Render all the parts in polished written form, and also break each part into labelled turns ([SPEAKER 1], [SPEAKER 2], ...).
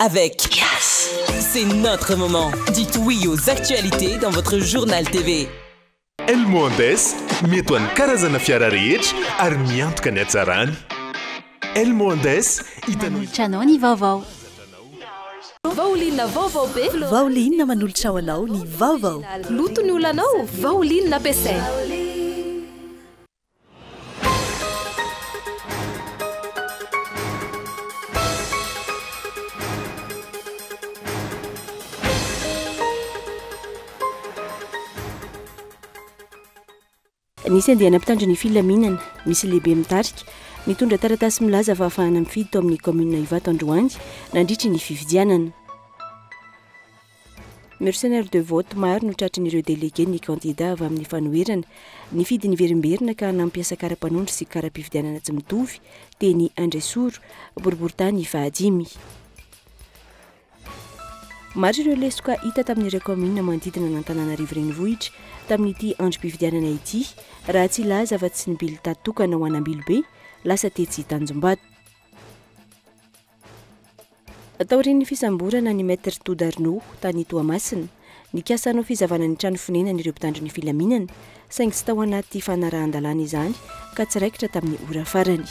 [SPEAKER 1] avec Yes. C'est notre moment. Dites oui aux actualités dans votre journal TV.
[SPEAKER 2] El Mondes mety ho an'ny karazana fiara rehetra ary miantoka ny hatsarany. El Mondes
[SPEAKER 3] manolotranao ny vaovao.
[SPEAKER 4] Vaolinona vaovao be.
[SPEAKER 3] Vaolinona manolotra ho anao ny vaovao.
[SPEAKER 4] Loto ny olanao, vaolinona ampiasaina.
[SPEAKER 3] Nisy andeha nampitandro ny filaminana, misy lehibe mitarika, nitondra taratasy milaza fa ahafahana mifidy tao amin'ny commune Ivato Androany nandritry ny fifidianana. Mercenaire de vote maro no tratrin'ireo délégué ny candidat avy amin'ny fanoherana, nifidy niverimberina ka nampiasa karapanondro sy karapifidianana tsy mitovy, teny Andresoro, boriboritany Fahadimy. Maro ireo lesoka hita tamin'ireo commune manodidina n'Antananarivo renivohitra tamin'ity androm-pifidianana ity, raha tsy laza fa tsy nibily tatokana ho an'Ambilobe, lasa tetsy Tanjombato. Taorian'ny fisamborana ny maître Toudarno tany Toamasina, nikasanao fizavana ny trano fonenana ireo mpitandro ny filaminana, saingy tsy tao anaty fanarahan-dalàna izany ka tsiraikitra tamin'ny ora farany.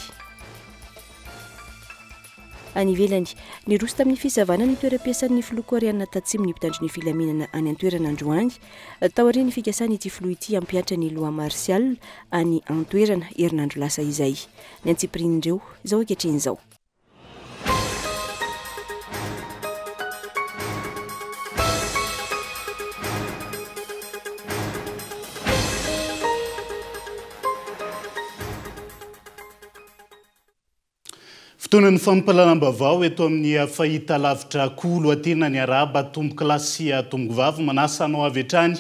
[SPEAKER 3] Any ivelany, niroso tamin'ny fizavana ny toeram-piasan'ny filoha koreana tatsimo ny mpitandro ny filaminana any an-toerana Androany, taorian'ny fikasana ity filoha ity ampiatra ny loi martial any an-toerana herinandro lasa izay. Ny antsipirin'ireo zao ankehitriny zao.
[SPEAKER 5] Fotoanan'ny fampalalam-bavao eto amin'ny fahita lavitra kolo atena ny araba tomboka lasy tomboka vavy manasa anao avy hatrany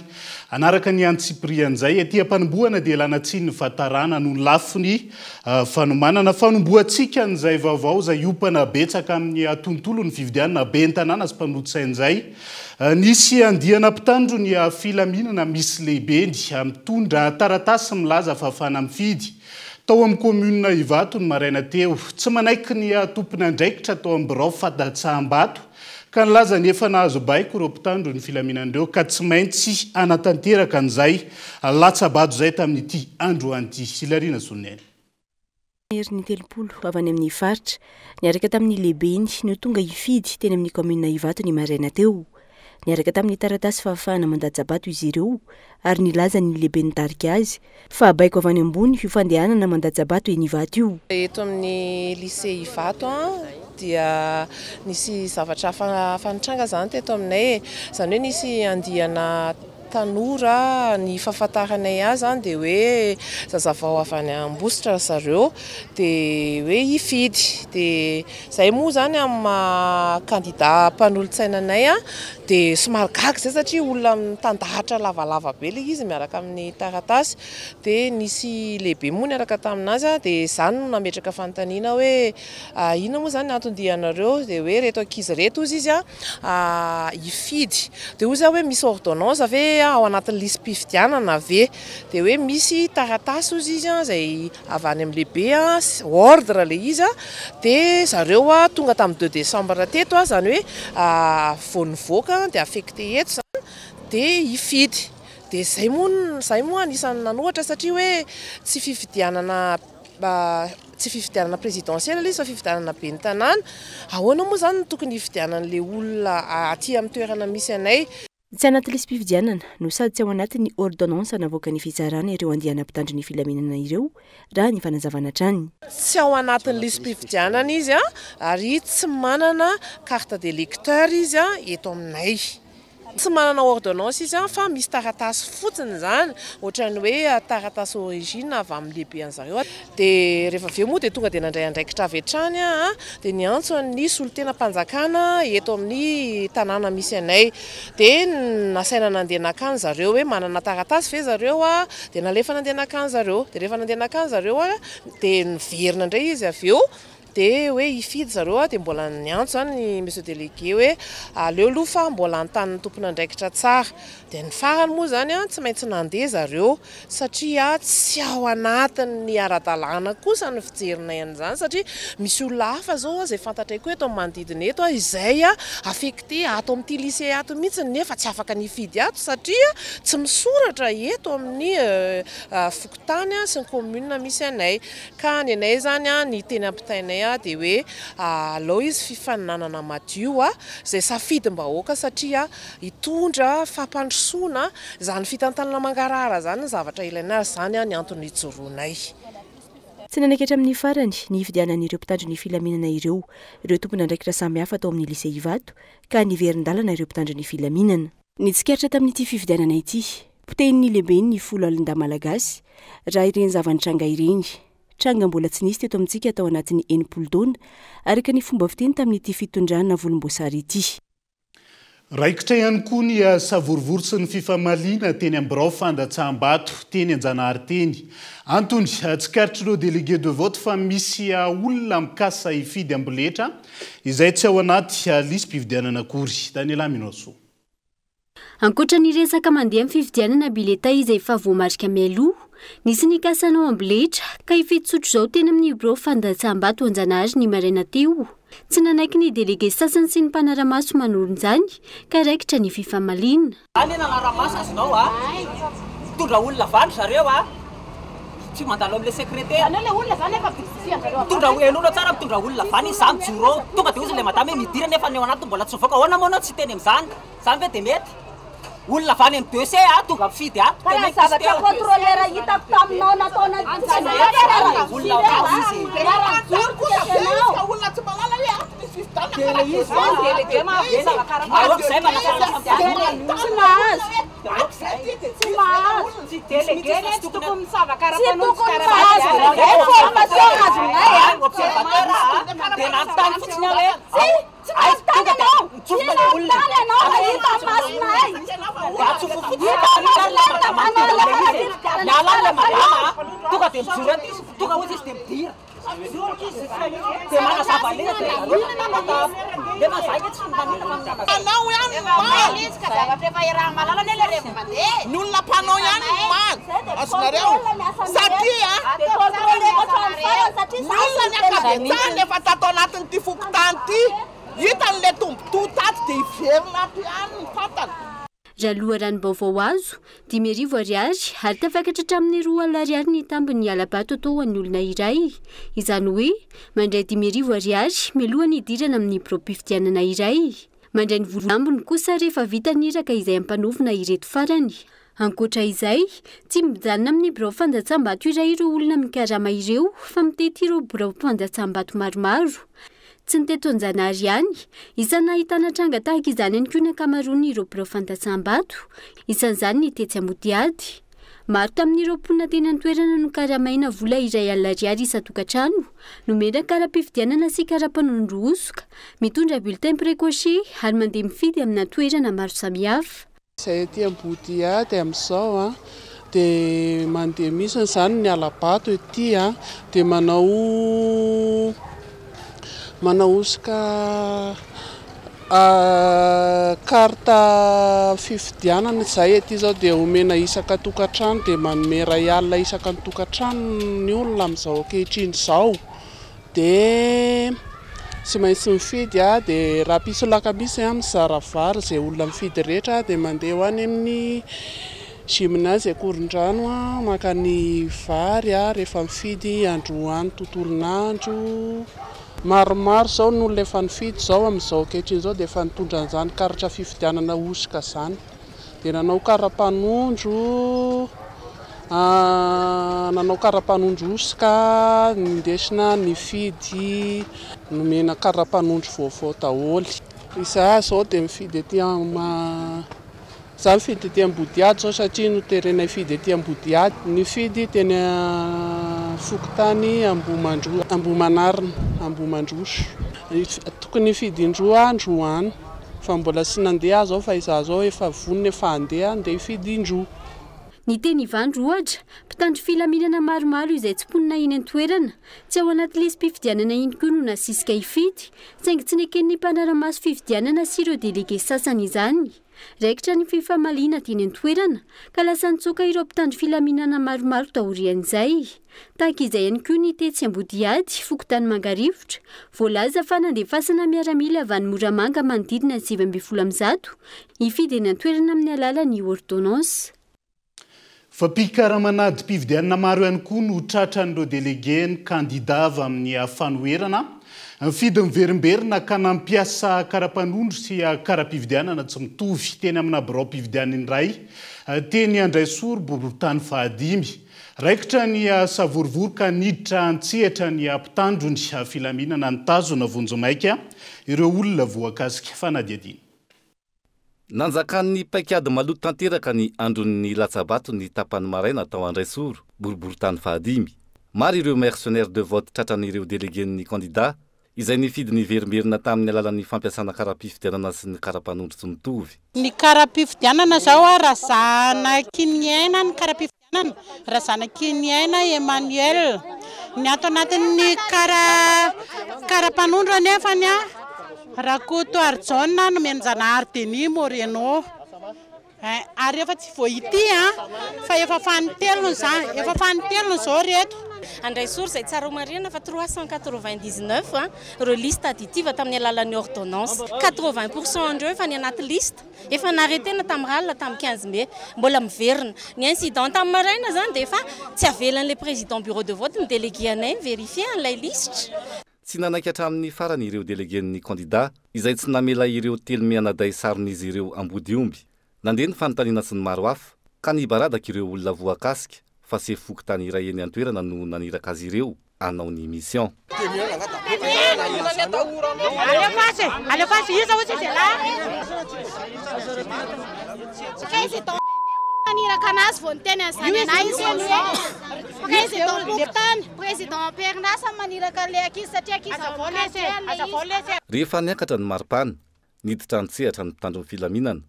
[SPEAKER 5] anaraka ny antsipirian'izay etỳ am-panombohana dia lanatsin'ny fahatarana no lafiny fanomanana fanombohantsika n'izay vaovao izay iopana betsaka amin'ny tontolo ny fividianana be n-tanàna sy mpanotsain'izay nisy andiana mpitandro ny filaminana misy lehibe mitondra taratasy milaza fa ahafahana mifidy tao amin'ny commune Ivato ny maraina teo, tsy manaiky ny tompony andraikitra tao amin'ny birao Fadatsaham-Bato ka nilaza ny efa nahazo baiko ireo mpitandro ny filaminan'ireo ka tsy maintsy anatanteraka an'izay latsabado izay tamin'ity androany ity. Silarina Sonene.
[SPEAKER 3] Herin'ny telopolo avy any amin'ny faritra, niaraka tamin'ny lehibe iny no tonga hifidy teny amin'ny commune Ivato ny maraina teo. Niaraka tamin'ny taratasy fahafahana mandajabato izy ireo ary nilaza ny lehibe nitarika azy fa baiko avy any ambony io fandehanana mandajabato eny Ivato io.
[SPEAKER 6] Eto amin'ny lycée Ivato dia nisy zavatra fanitranga zany teto aminay, izany hoe nisy andiana tanora ny fahafantaranay azy dia hoe zazavao avy any Ambositra zareo dia hoe hifidy dia izay moa zany amin'ny candidat mpanolontsainanay dia somary gaga zay satria olona mitandahatra lavalava be ilay izy miaraka amin'ny taratasy dia nisy lehibe moa niaraka taminazy dia izany no nametraka fanontaniana hoe inona moa zany antondianareo dia hoe reto ankizy reto izy hifidy dia ozy hoe misy ordonnance ave ao anatin'ny lisy mpifidianana ave dia hoe misy taratasy ozy izy izay avy any amin'ny lehibe ordre le izy dia zareo tonga tamin'ny 2 décembre teto zany hoe vao nivoaka dia affecté eto zany dia hifidy dia zay moa anisan'ny nanohatra satria hoe tsy fifidianana présidentielle izy fa fifidianana be ny tanàna. Ahoana moa zany tokony hifidianan'le olona aty amin'ny toerana misy anay.
[SPEAKER 3] Tsy anaty lisy mpifidianana no sady tsy ao anatin'ny ordonnance navoaka ny fitsarana ireo andiana mpitandro ny filaminana ireo raha ny fanazavana trany.
[SPEAKER 6] Tsy ao anatin'ny lisy mpifidianana izy ary tsy manana carte d'électeur izy eto aminay. Tsy manana ordonnance izy fa misy taratasy fotsiny zany ohatrany hoe taratasy origine avy amin'ny lehibe an'zareo dia rehefa avy eo moa dia tonga dia nandray andraikitra avy hatrany dia niantso ny solon-tena-mpanjakana eto amin'ny tanàna misy anay dia nasaina nandeha nakany zareo hoe manana taratasy ve zareo dia nalefa nandeha nakany zareo dia rehefa nandeha nakany zareo dia niverina indray izy avy eo dia hoe hifidy zareo dia mbola niantso ny monsieur délégué hoe aleo aloha fa mbola antan'ny tompon'andraikitra tsara. Dia ny farany moa zany tsy maintsy nandeha zareo satria tsy ao anatin'ny ara-dalàna kosa ny fijerinay an'izany satria misy olona hafa zao izay fantatray koa eto amin'ny manodidina eto izay affecté ato amin'ity lycée ato mihitsy nefa tsy afaka nifidy ato satria tsy misoratra eto amin'ny fokotany sy ny commune misy anay. Ka ny anay zany ny teny ampitainay dia hoe aleo izy fifaninanana madio izay safidim-bahoaka satria hitondra fampandrosoana zany fitantanana mangarahara zany ny zavatra ilaina zany ny antony hijoroanay.
[SPEAKER 3] Tsy nanakatra amin'ny farany ny fidianan'ireo mpitandro ny filaminana ireo tompon'andraikitra samihafa atao amin'ny lycée Ivato ka niverin-dalana ireo mpitandro ny filaminana. Nitsikaritra tamin'ity fifidianana ity potehiny lehibeny ny folo alinda malagasy raha ireny zavanitranga ireny. Tranga mbola tsy nisy teto amintsika atao anatin'ny 80 taona araka ny fomba fiteny tamin'ity fitondrana volomboasary ity.
[SPEAKER 5] Raikitra ihany koa ny savorivory sy ny fifamaliana teny Ambirao Fandatsaham-Bato teny Anjanahary teny. Antony tsikaritry ireo délégué de vote fa misy olona mikasa hifidy amboletra izay tsy ao anaty lisy-pifidianana akory. Daniela Minoso.
[SPEAKER 7] Ankoatra ny resaka mandeha amin'ny fifidianana bileta izay efa voamarika mialoha, nisy nikasanao amboletra ka hifidy sotro izao teny amin'ny bureau Fandatsaham-Bato Anjanahary ny maraina teo. Tsy nanaiky ny délégué sasany sy ny mpanaramaso manoron-jany ka raikitra ny fifamaliana.
[SPEAKER 8] Any nanaramaso azonao mitondra olona vany zareo tsy mandalo amin'ilay secrétaire. Mitondra enona tsara mitondra olona vany izany joro tonga dia ozy ilay madame midira nefa ny ao anaty mbola tsy voaka. Ahoana moa anao tsy teny amin'izany? Izany ve dia mety? Olona vany amin'ny dossier tonga mifidy
[SPEAKER 9] Kana zavatra contrôleur hitako taminao nataona
[SPEAKER 8] olona
[SPEAKER 9] tsy Jaloha ranom-baovao azo 10,000 ariary ary tafakatra hatramin'ny 2 ariary ny tambiny alabato atao an'ny olona iray. Izany hoe mandray 10,000 ariary mialohan'ny hidirana amin'ny pro-pifidianana iray. Mandray ny volambony kosa rehefa vita niraka izay ampanovina ireto farany. Ankoatra izay, tsy mijanona amin'ny bureau Fandatsaham-Bato iray ireo olona mikarama ireo fa mitety ireo bureau Fandatsaham-Bato maromaro. Tsy ny teto Anjanahary ihany, isany ahitana tranga tahaka izany ihany koa ny ankamaroany ireo bureau Fandatsaham-Bato. Isan'izany ny Tetsy Amodiady. Maro tamin'ireo mponina teny an-toerana no karamaina vola iray alina ariary isa-tokantrano, nomena kara-pifidianana sy kara-panondro osoka, mitondra bulletin précoché ary mandeha mifidy amina toerana maro samihafa.
[SPEAKER 10] Izay aty Ambodiady amin'izao dia mandeha misy izany ny alabato ety dia manao osoka karta fifidianana izay ety zao dia omena isaka tokantrano dia manome ray alina isaka ny tokantrano ny olona amin'izao ankehitriny izao dia tsy maintsy mifidy dia raha piso lakamisy mizara vary izay olona mifidy rehetra dia mandeha ho any amin'ny gymnase Korondrano maka ny vary rehefa mifidy androany tontolonandro. Maromaro zao no efa nifidy zao amin'izao ankehitriny zao dia efa nitondra an'izany karatra fifidianana osoka zany. Dia nanao kara-panondro osoka nindesina nifidy nomena kara-panondro vaovao daholo. Izaho zao dia mifidy ety Za mifidy ety Ambodiady zao satria no terenay fidy ety Ambodiady. Nifidy teny Fokotany Ambohimanarina, Ambohimandroso. Tokony nifidy indroa androany fa mbola tsy nandeha zao fa izaho zao efa vonona efa andeha hifidy indroa.
[SPEAKER 9] Ny teny Ivandro ohatra, mpitandro filaminana maromaro izay tsy mponina iny an-toerana, tsy ao anaty lisy mpifidianana iny koa no nasisika hifidy, saingy tsy neken'ny mpanara-maso fifidianana sy ireo delege sasany izany. Raikitra ny fifamaliana teny an-toerana, ka lasa nitsoaka ireo mpitandro filaminana maromaro taorian'izay. Tahaka izay ihany koa ny tetsy Ambodiady, Fokontany Mangarivotra, voalaza fa nandefasana miaramila avy any Moramanga manodidina 700 hifidy eny an-toerana amin'ny alalan'ny ordonnance.
[SPEAKER 5] Fa pikaramanady mpividianana maro ihany koa no tratran'ireo delege ny kandida avy amin'ny fanoherana. Mifidy miverimberina ka nampiasa karapanondro sy karam-pividianana tsy mitovy teny amina birao mpividianana iray teny Andraisoro boriboritany fahadimy. Raikitra ny savorivory ka niditra antsehatra ny mpitandro ny filaminana nitazona vonjomaika ireo olona voakasika fanadiadina.
[SPEAKER 11] Nanjakan'ny paikady maloto tanteraka ny andron'ny latsabato ny tapany maraina tao Andraisoro boriboritany fahadimy. Maro ireo mercenaires de vote tratran'ireo déléguen'ny candidat izay nifidy ny verimberina tamin'ny alalan'ny fampiasana karam-pifidianana sy ny karam-panondro tsy mitovy.
[SPEAKER 12] Ny karam-pifidianana zao Razana Kiniaina ny karam-pifidianana, Razana Kiniaina Emmanuel. Ny ato anatin'ny karam-panondro anefany Rakoto Arjona no Menjanahary Denis Moreno. Ary efa tsy voaity fa efa fanitelony zao reto.
[SPEAKER 13] Andraisoro zay tsara marina fa 399 reo liste additive tamin'ny alalan'ny ordonnance. 80% andreo efa ny anaty liste, efa naretena tamin'ny ralina tamin'ny 15 mai, mbola miverina. Ny incident tamin'ny maraina zany dia efa tsy avelan'le président bureau de vote ny délégué anay vérifier an'ilay liste.
[SPEAKER 11] Tsy nanaiky hatramin'ny farany ireo déléguen'ny candidat izay tsy namela ireo telo mianaday saron'izy ireo Ambodiomby. Nandeha ny fanontaniana sy ny maro hafa ka nibaradaka ireo olona voakasika fa sy foky tany iray eny an-toerana no naniraka azy ireo hanao ny mission. Rehefa niakatra ny maripana, niditra antsehatra ny mpitandro ny filaminana,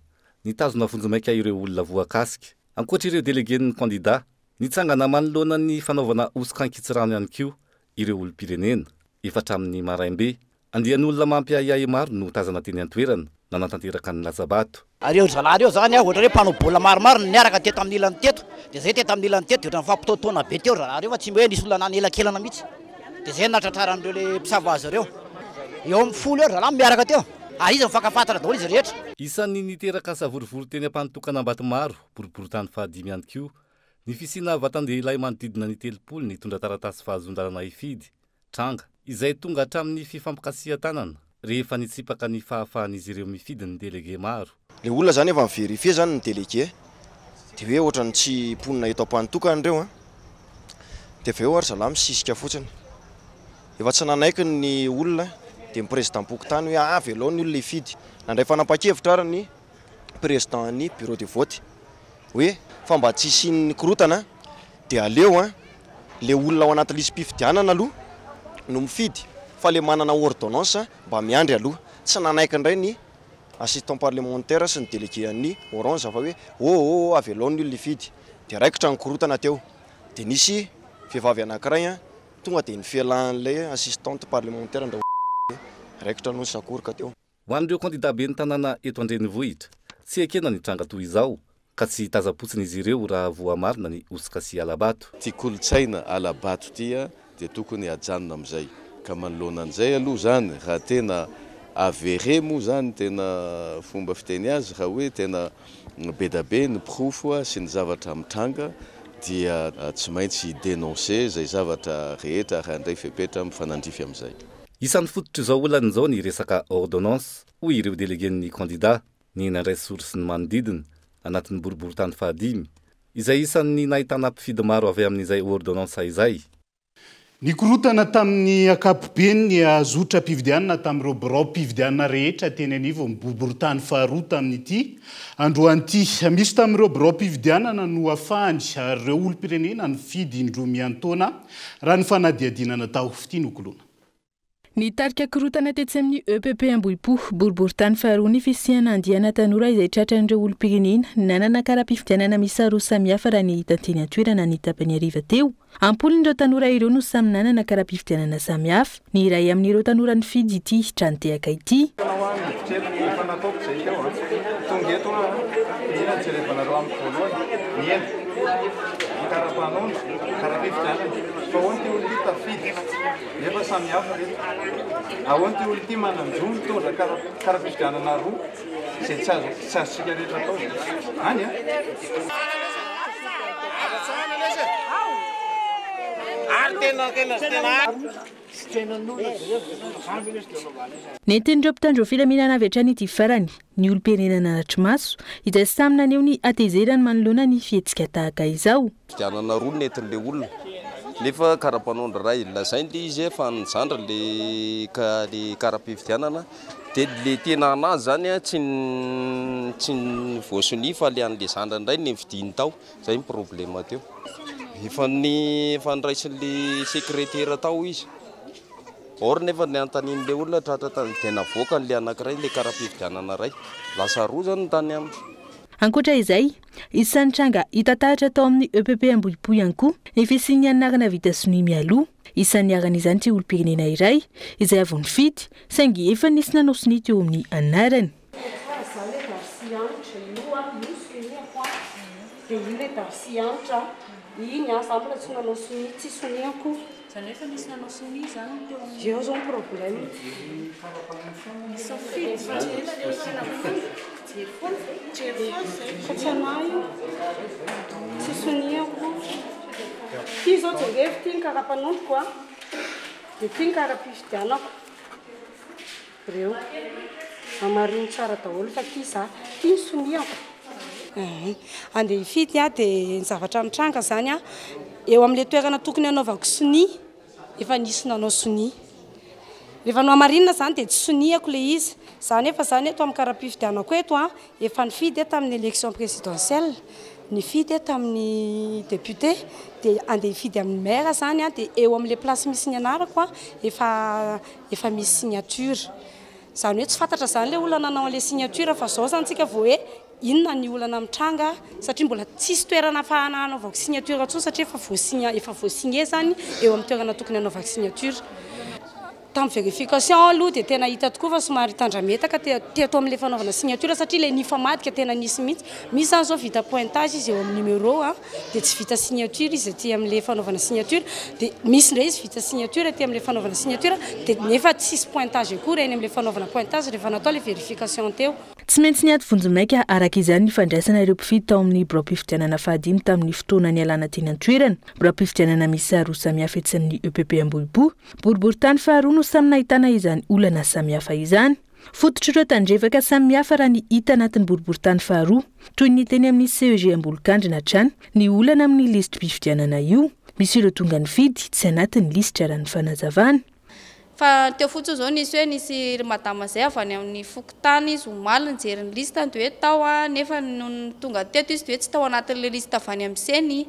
[SPEAKER 11] nitazona vonjomaika ireo olona voakasika. Ankoatra ireo déléguen'ny candidat, nitsangana manoloana ny fanaovana osikankitsirano ihany koa ireo olom-pirenena. Efa hatramin'ny maraimbe, andian'olona mampiahiahy maro no tazana teny an-toerana nanatanteraka ny latsabato.
[SPEAKER 14] Areo zalahy reo zany ohatra hoe mpanao baolina maromaro niaraka teto amin'ny ilany teto, dia zay teto amin'ny ilany teto dia nifampitaotona be teo zalahy reo fa tsy hoe nisy olona nanelakelana mihitsy. Dia zay natratraran'ireo le mpisavo azy ireo. Eo amin'ny 10 eo zalahy miaraka teo. Izy mifankafantatra daholo izy rehetra.
[SPEAKER 11] Isan'ny niteraka savorivory teny ampanotokana Ambatomaro boriboritany fahadimy ihany koa ny fisiana vatan-dehilahy manodidina ny 30 nitondra taratasy fahazon-dalana hifidy tranga izay tonga hatramin'ny fifampikasihan-tanana rehefa nitsipaka ny fahafahan'izy ireo mifidy ny délégué maro.
[SPEAKER 15] Le olona zany efa miverifie zany ny délégué dia hoe ohatrany tsy mponina eto ampanotokana ireo dia avy eo ary zalahy misisika fotsiny. Efa tsy nanaiky ny olona dia ny président Pokotany hoe velao ny olona hifidy. Nandray fanapa-kevitra ary ny président ny bureau de vote hoe fa mba tsy isian'ny korotana dia aleo le olona ao anaty lisy mpifidianana aloha no mifidy fa le manana ordonnance mba miandry aloha. Tsy nanaiky indray ny assistant parlementaire sy ny délégué an'ny orange fa hoe avelao ny olona hifidy dia raikitra ny korotana teo dia nisy vehivavy anankiray tonga dia nifelan'ilay assistante parlementaire ndra raikitra no sakoroka teo.
[SPEAKER 11] Ho an'ireo candidat be ny tanàna eto Andrenivohitra, tsy ekena ny tranga toy izao ka tsy tazapotsiny izy ireo raha voamarina ny osika sy alabato.
[SPEAKER 16] Ty kolotsaina alabato tia dia tokony hajanona amin'izay ka manoloana an'izay aloha zany raha tena avere moa zany tena fomba fiteny azy raha hoe tena be da be ny profo sy ny zavatra mitranga dia tsy maintsy dénoncer zay zavatra rehetra raha indray fepetra mifanandrify amin'izay.
[SPEAKER 11] Isan'ny fototra izao olan'izao ny resaka ordonnance hoy ireo déléguen'ny candidat ny Andraisoro sy ny manodidina anatin'ny boriboritany fahadimy izay isan'ny nahitana mpifidy maro avy amin'izay ordonnance izay.
[SPEAKER 5] Nikorotana tamin'ny ankapobeny ny azotra mpividianana tamin'ireo birao mpividianana rehetra teny anivo boriboritany faharoa tamin'ity androan'ity. Misy tamin'ireo birao mpividianana no afahany ary ireo olom-pirenena nifidy indroa miantaona raha ny fanadihadina natao fitiny okolona.
[SPEAKER 17] Ny tarika korotana tetsy amin'ny EPP Ambohipo, boriboritany faharoa ny fisiana andiana tanora izay tratran'ireo olom-pirenena nanana kara-pifidianana misy roa samihafa raha ny hitan-teny an-toerana ny tapany hariva teo. Ampolin'ireo tanora ireo no samy nanana kara-pifidianana samihafa. Ny iray amin'ireo tanora nifidy ity tranoteaka ity.
[SPEAKER 18] Nefa samy hafa reto. Ahoana ty olo ty mananjo mitondra kara-pifidianana roa izay tsy azontsika rehetra atao. Any a?
[SPEAKER 17] Nentin'ireo mpitandro filaminana avy hatrany ity farany, ny olom-pirenena Ratrimaso izay samy naneho ny atezerany manoloana ny fihetsika tahaka izao.
[SPEAKER 19] Fifidianana roa nentin'ilay olona. Nefa kara-panondra ray lazainy le izy fa nijandra le kara-pifidianana dia le tena anazy zany a tsy voasony fa le an'le zandra indray ny vidiny tao. Zay ny problema teo. Efa niraisin'le sekretera tao izy. Or nefa ny antanin'le olona tratratany dia navoaka n'le anankiray le kara-pifidianana ray. Lasa roa zany ny tany aminy.
[SPEAKER 17] Ankoatra izay, isan'ny tranga hitatahatra tao amin'ny EPP Ambohipo ihany koa ny fisian'ny anarana vita sonia mialoha. Isan'ny aran'izany ty olom-pirenena iray izay avy nifidy saingy efa nisy nanao sonia teo amin'ny anarany.
[SPEAKER 20] Iny asa mbola tsy nanao sonia, tsy soniako. Zany efa nisy nanao sonia zany teo. Eo zao ny problème. Safidy fa tsy anay io. Tsy soniako. Ty zao jangevy ty ny kara-panondroko a. Dia ty ny kara-pifidianako. Reo. Amariny tsara daholo fa ty za. Ty ny soniako. Andeha hifidy a dia ny zavatra mitranga zany a eo amin'ilay toerana tokony hanaovako sonia efa nisy nanao sonia. Rehefa no amarinina zany dia tsy soniako le izy. Zany efa zany eto amin'ny kara-pifidianako eto a efa nifidy eto amin'ny élection présidentielle, nifidy eto amin'ny député dia andeha hifidy amin'ny maire zany a dia eo amin'ilay place misy ny anarako a efa misy signature. Zany hoe tsy fantatra zany le olona nanao an'ilay signature fa zao zany tsika vao hoe inona ny olana mitranga satria mbola tsisy toerana ahafahana anaovako signature atsony satria efa voasigné zany eo amin'ny toerana tokony anaovako signature. Tamin'ny vérification aloha dia tena hita tokoa fa somary tandrametaka teto amin'ilay fanaovana signature satria ilay nifamadika tena nisy mihitsy. Misy zany zao vita pointage izy eo amin'ny numéro a dia tsy vita signature izy aty amin'ilay fanaovana signature dia misy ndray izy vita signature aty amin'ilay fanaovana signature dia nefa tsisy pointage akory eny amin'ilay fanaovana pointage rehefa natao ilay vérification teo.
[SPEAKER 17] Tsy maintsy niady vonjomaika araka izany ny fandraisana ireo mpifidy tao amin'ny biraom-pifidianana fahadimy tamin'ny fotoana ny alana teny an-toerana. Biraom-pifidianana misy roa samihafa etsy amin'ny EPP Ambohipo. Boriboritany faharoa no samy nahitana izany olana samihafa izany. Fototra ireo tandrevaka samihafa raha ny hita anatin'ny boriboritany faharoa. Toy ny teny amin'ny CEG Ambolokandrina hatrany ny olana amin'ny lisitra mpifidianana io. Misy ireo tonga nifidy tsy anatin'ny lisitra raha ny fanazavana.
[SPEAKER 21] Fa teo fotsiny zao nisy hoe nisy madama zay avy any amin'ny Fokotany izy omaly nijery ny lista dia hoe tao a nefa tonga teto izy dia hoe tsy tao anatin'ilay lista avy any amin'ny seny.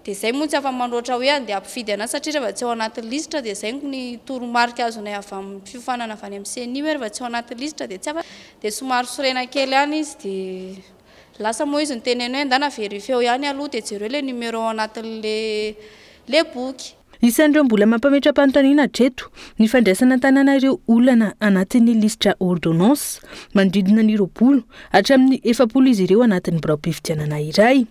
[SPEAKER 21] Dia zay moa tsy afa mandroatra hoe andeha ampifidy anazy satria rehefa tsy ao anatin'ny lista dia zay ny toromarika azonay avy amin'ny fiofanana avy any amin'ny seny hoe rehefa tsy ao anatin'ny lista dia tsy afa dia somary sorena kely ihany izy dia lasa moa izy niteneny hoe ndana vérifie eo ihany aloha dia jereo ilay numéro anatin'ilay boky.
[SPEAKER 17] Isan'ireo mbola mampametra-panontaniana hatreto ny fandraisana tanànareo olana anatin'ny lisitra ordonnance manodidina ny 20 hatramin'ny 40 izy ireo anatin'ny biraom-pifidianana iray.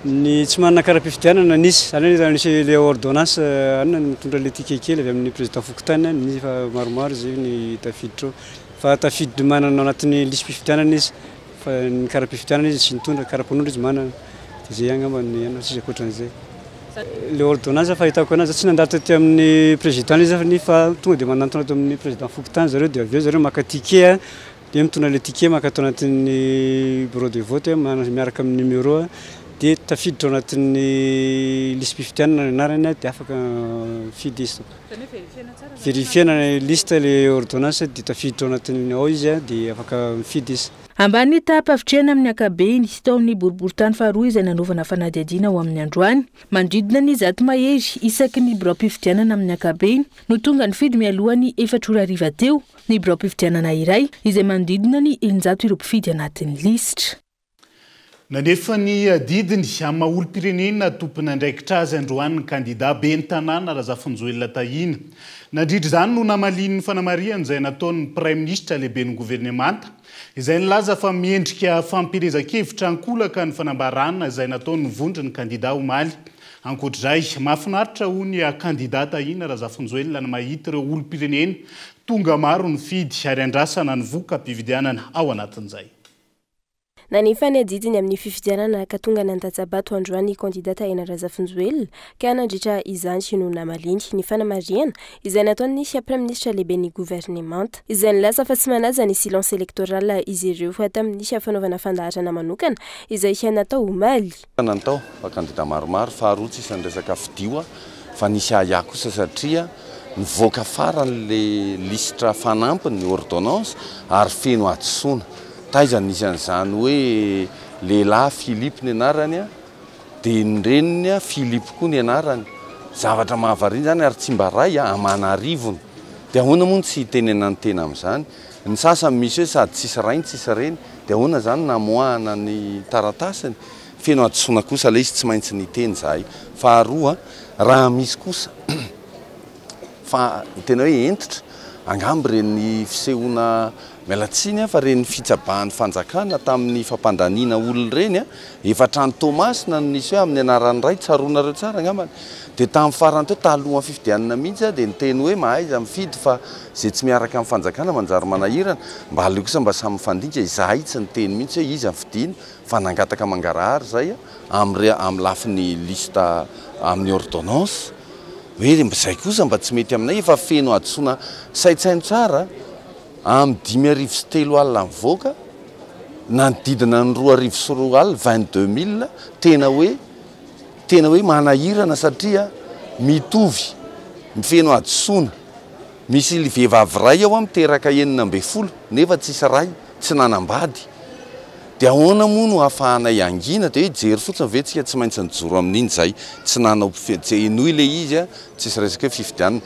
[SPEAKER 22] Ny tsy manana kara-pifidianana nisy zany hoe nisy le ordonnance anona mitondra le ticket kely avy amin'ny président Fokotany nisy fa maromaro zay ny tafiditra fa tafidy manana anatin'ny lisy mpifidianana izy fa ny kara-pifidianana izy sy nitondra kara-panondra izy manana dia zay angamba ny ana sisa ankoatran'izay. Le ordonnance fahitako anazy tsy nandalo taty amin'ny président izy fa tonga dia manantona ato amin'ny président Fokotany zareo dia avy eo zareo maka ticket dia mitondra le ticket maka ato anatin'ny bureau de vote miaraka amin'ny numéro dia tafiditra ao anatin'ny lisy mpifidianana ny anarany dia afaka fidy izy. Vérifiena liste le ordonnance dia tafiditra ao anatin'ny ao izy dia afaka mifidy izy.
[SPEAKER 17] Ambany tapa-pitrena amin'ny akabeny tao amin'ny boriboritany faharoa izay nanaovana fanadihadiana ho amin'ny androany. Manodidina ny 100 mahery isaky ny birao-pifidianana amin'ny akabeny no tonga ny fidy mialohany 4 ariva teo ny birao-pifidianana iray izay manodidina ny 700 ireo mpifidy anatin'ny lisitra.
[SPEAKER 5] Nanefa ny didiny amin'ny maha-olom-pirenena tompony andraikitra azy androany ny kandida ben'ny tanàna Razafinjoelina Tahina. Nandritra izany no namalin'ny fanamariana izay nataon'ny Prime Ministra lehiben'ny governemanta izay nilaza fa miendrika fampielezan-kevitra ankolaka ny fanambarana izay nataon'ny vondron'ny kandida omaly. Ankoatr'izay, mahafinaritra hoy ny kandida Tahina Razafinjoelina ny mahita ireo olom-pirenena tonga maro ny fidy ary andrasana ny voka-pividianana ao anatin'izay.
[SPEAKER 1] Nanefa ny adidiny amin'ny fifidianana ka tonga nandatsabato androany kandida Tahina Razafinjoelina ka nandritra izany sy no namaliny ny fanamariana izay nataon'ny Prime Ministra lehiben'ny governemanta izay nilaza fa tsy manaja ny silence électoral izy ireo tamin'ny fanaovana fandaharana manokana izay natao omaly.
[SPEAKER 16] Natao fa kandida maromaro faharoa tsy isan'ny resaka fidioa fa nisy aya kosa satria nivoaka faran'le lisitra fanampiny ny ordonnance ary feno atsoina. Taiza nisy an'izany hoe lehilahy Philippe ny anarany dia ny reniny Philippe koa ny anarany. Zavatra mahavariana zany ary tsy mba ray amanarivony. Dia ahoana moa tsy hitenena ny tena amin'izany. Ny sasany misy hoe sady tsisy rainy tsisy reny dia ahoana zany namoahana ny taratasiny. Feno atsoina kosa ilay izy tsy maintsy niteny zahay. Faharoa raha misy kosa fa tena hoe entitra angamby reny fisehoana mialatsiny fa reny fitsabahan'ny fanjakana tamin'ny fampandaniana olona reny efa trano Tomasina nisy hoe amin'ny anaran'ny ray tsaroanareo tsara angambany. Dia tamin'ny farany teo talohan'ny fifidianana mihitsy dia niteny hoe mahaiza mifidy fa izay tsy miaraka amin'ny fanjakana manjary manahirana mba aleo kosa mba samy mifandika izahay tsy niteny mihitsy hoe izy fidiana fa nangataka mangarahary zay amin'ny lafin'ny lista amin'ny ordonnance. Hoe izay kosa mba tsy mety aminay efa feno adsoina saitsaino tsara amin'ny 5,3 alina mivoaka nanodidina ny 2,4 alina 22,000 tena hoe manahirana satria mitovy mifeno adsoina misy vehivavy ray ao miteraka 9 nefa tsisy ray tsy nanambady. Dia ahoana moa no ahafahanay angina dia hoe jery fotsiny vetsika tsy maintsy nijoro amin'iny zay tsy nanao enoy ilay izy tsisy resaka hoe fifidianana.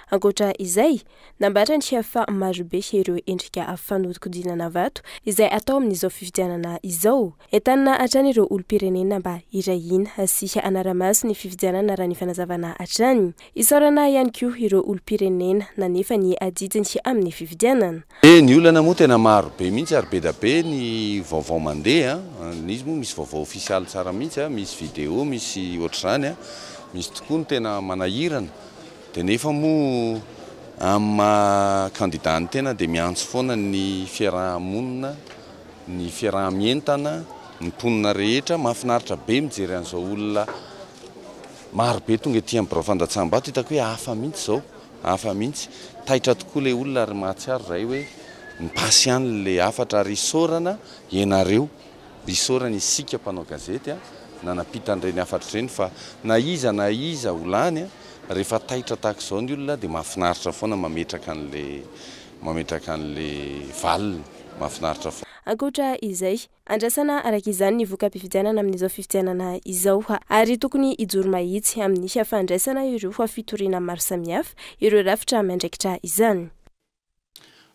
[SPEAKER 1] Ankoatra izay, nambatra ny fa marobe ireo endrika fanodikodinana vato izay atao amin'izao fifidianana izao. Entanina hatrany ireo olom-pirenena mba irahina sy anara-maso ny fifidianana raha ny fanazavana hatrany. Isaorana ihany koa ireo olom-pirenena nanefa ny adidiny amin'ny fifidianana.
[SPEAKER 16] Ny olana moa tena marobe mihitsy ary be da be ny vaovao mandeha. Izy moa misy vaovao ofisialy tsara mihitsy, misy vidéo, misy ohatr'izany, misy tokoa ny tena manahirana. Dia nefa moa amin'ny kandidany tena dia miantso foana ny fiarahamonina, ny fiarahamientana, ny mponina rehetra. Mahafinaritra be mijery an'izao olona marobe tonga etỳ amin'ny birao fandatsaham-bato hitako hoe hafa mihitsy izao, hafa mihitsy. Taitra tokoa ilay olona ary mahatsiaro izay hoe mipasy ihany ilay hafatra ary isaorana ianareo, isaorana isika mpanao gazety nanapita an'ireny hafatra ireny fa na iza olany rehefa taitra tahaka izao ny olona dia mahafinaritra foana mametraka an'ilay valiny, mahafinaritra foana.
[SPEAKER 1] Ankoatra izay, andrasana araka izany ny voka-pifidianana amin'izao fifidianana izao ary tokony ijoro mahitsy amin'ny fandraisana ireo fitoriana maro samihafa ireo rafitra mandraikitra izany.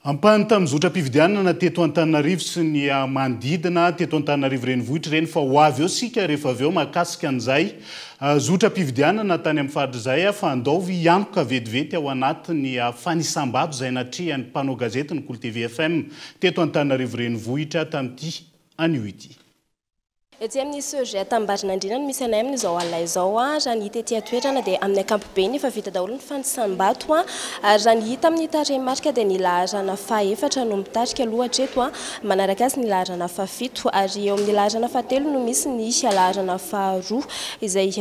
[SPEAKER 5] Ampahany tamin'ny zotra-pifidianana teto Antananarivo sy ny manodidina teto Antananarivo renivohitra ireny fa ho avy eo sika rehefa avy eo mahakasika an'izay zotra-pifidianana tany amin'ny faritra izay fa andaovy antoka vetivety ao anatin'ny fanisam-babo izay natrehan'ny mpanao gazety ny Kolo TV FM teto Antananarivo renivohitra tamin'ity anio ity.
[SPEAKER 1] Ety amin'ny sujet tambarinandrina no misy anay amin'izao alina izao raha ny hita ety atoerana dia amin'ny ankapobeny efa vita daholo ny fandisam-bato ary raha ny hita amin'ny tarehimarika dia ny laharana faha-4 no mitarika aloha hatreto manaraka azy ny laharana faha-7 ary eo amin'ny laharana faha-3 no misy ny laharana faha-2 izay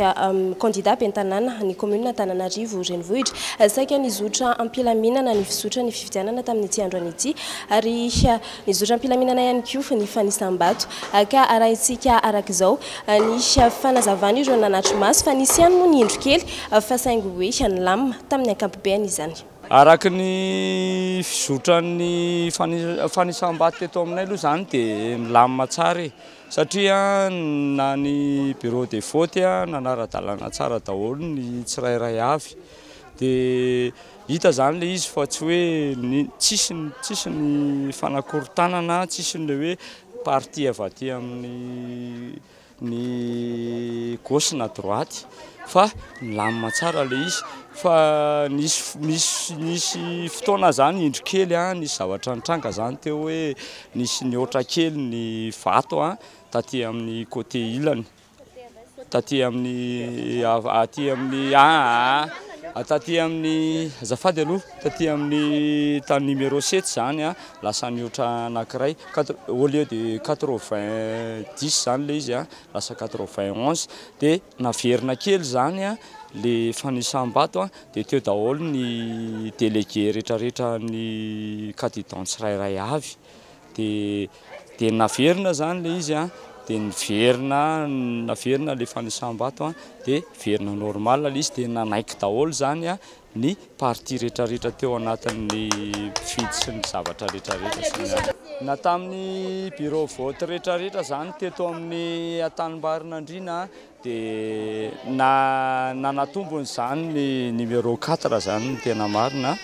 [SPEAKER 1] kandida ben'ny tanàna ny commune Antananarivo renivohitra saika ny zotra ampilaminana ny fizotra ny fifidianana tamin'ity andro an'ity ary ny zotra ampilaminana ihany koa ny fanisam-bato ka arahitsika araka izao ny fanazavana ireo nanatry maso fa nisy ihany moa ny indro kely fa saingy hoe ny lamina tamin'ny ankapobeny izany.
[SPEAKER 2] araky ny fizotrany fanisam-bato teto aminay aloha zany dia milamina tsara e satria na ny bureau de vote nanara-dalàna tsara daholo ny tsirairay avy dia hita zany le izy fa tsy hoe tsisy ny fanakorontanana tsisy ny hoe parti avy aty amin'ny gauche na droite fa milamina tsara le izy fa nisy fotoana zany indro kely nisy zavatra nitranga zany teo hoe nisy ny otra kely ny vato taty amin'ny côté ilany taty amin'ny azafady aloha taty amin'ny tany numéro 7 zany lasa niotra anankiray au lieu de 90 zany le izy lasa 91 dia naverina kely zany le fanisam-bato dia teo daholo ny délégué rehetrarehetra ny candidat tsirairay avy dia naverina zany le izy dia naverina le fanisam-bato dia verina normal le izy dia nanaiky daholo zany ny parti rehetrarehetra teo anatin'ny fidy sy ny zavatra rehetrarehetra na tamin'ny bureau vote rehetrarehetra zany teto amin'ny Antanimbarina Andriana dia nanatombony zany ny numéro 4 zany ny tena marina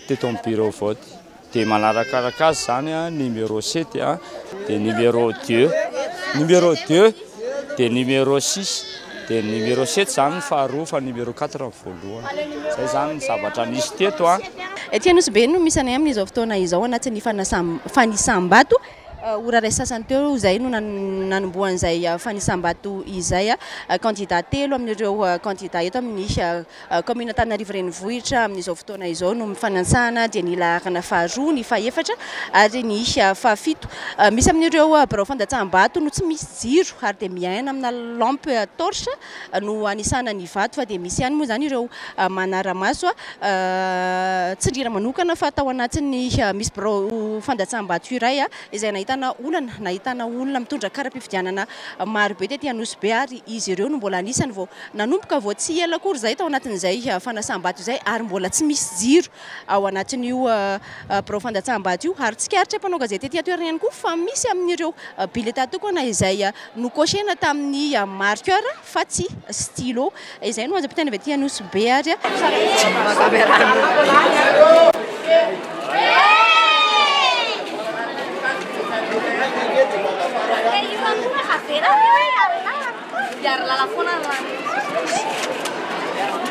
[SPEAKER 2] teto amin'ny bureau vote dia manarakaraka azy zany numéro 7 dia numéro 2 dia numéro 6 dia numéro 7 zany faharoa fa numéro 4 voalohany zay zany ny zavatra nisy teto
[SPEAKER 4] Ety Anosibe no misy anay amin'izao fotoana izao anatin'ny fanisam-bato ora ray sasany teo zay no nanomboan'izay fanisam-bato izay candidat telo amin'ireo candidat eto amin'ny commune Antananarivo renivohitra amin'izao fotoana izao no mifanansana dia nilarana faharoa ny fahaefatra ary ny fahafito misy amin'ireo birao fandatsaham-bato no tsy misy jiro ary dia miaina amina lampe torche no anisana ny vato fa dia misy ihany moa zany ireo manara-maso tsindrira manokana fa atao anatin'ny misy birao fandatsaham-bato iray izay nahitana olona mitondra kara-pifidianana maro be tety Anosibe ary izy ireo no mbola anisany vao nanomboka vao tsy ela akory zay tao anatin'izay fanasam-bato izay ary mbola tsy misy jiro ao anatin'io birao fandatsaham-bato io ary tsikaritra mpanao gazety ety atoerana ihany koa fa misy amin'ireo bileta tokana izay nokosena tamin'ny marqueur fa tsy stylo izay no azo ampitaina avy ety Anosibe ary
[SPEAKER 23] la fona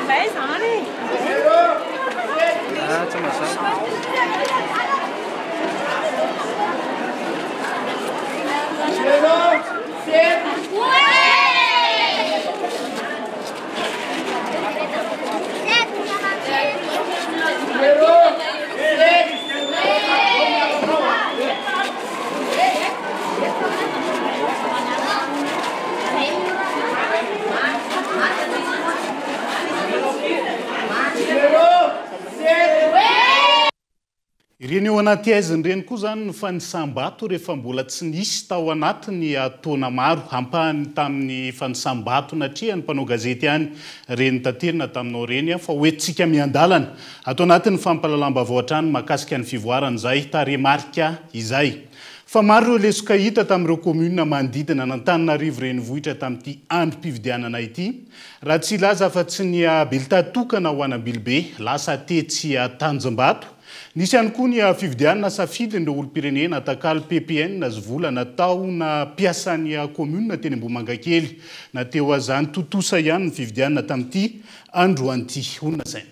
[SPEAKER 23] vai zany
[SPEAKER 5] ireny eo anaty aiziny reny koa zany ny fanisam-bato rehefa mbola tsy nisy tao anatiny taona maro hampahany tamin'ny fanisam-bato natria ny mpanao gazety ihany reny tanterina taminao reny fa hoentsika miandalana atao anatin'ny fampalalam-baovao hatrany mahakasika ny fivoarana izay taremarika izay fa maro ireo lesoka hita tamin'ireo commune manodidina an'Antananarivo renivohitra tamin'ity androm-pifidianana ity raha tsy ilaza fa tsy ny bileta tokana ho an'Ambilobe lasa tetsy Tanjombato. Nisy ihany koa ny fifidianana safidin'ireo olom-pirenena atakalo PPN Zovola natao na piasan'ny commune teny Ambohimangakely na teo azany totosa ihany ny fifidianana tamin'ity androan'ity onona zay.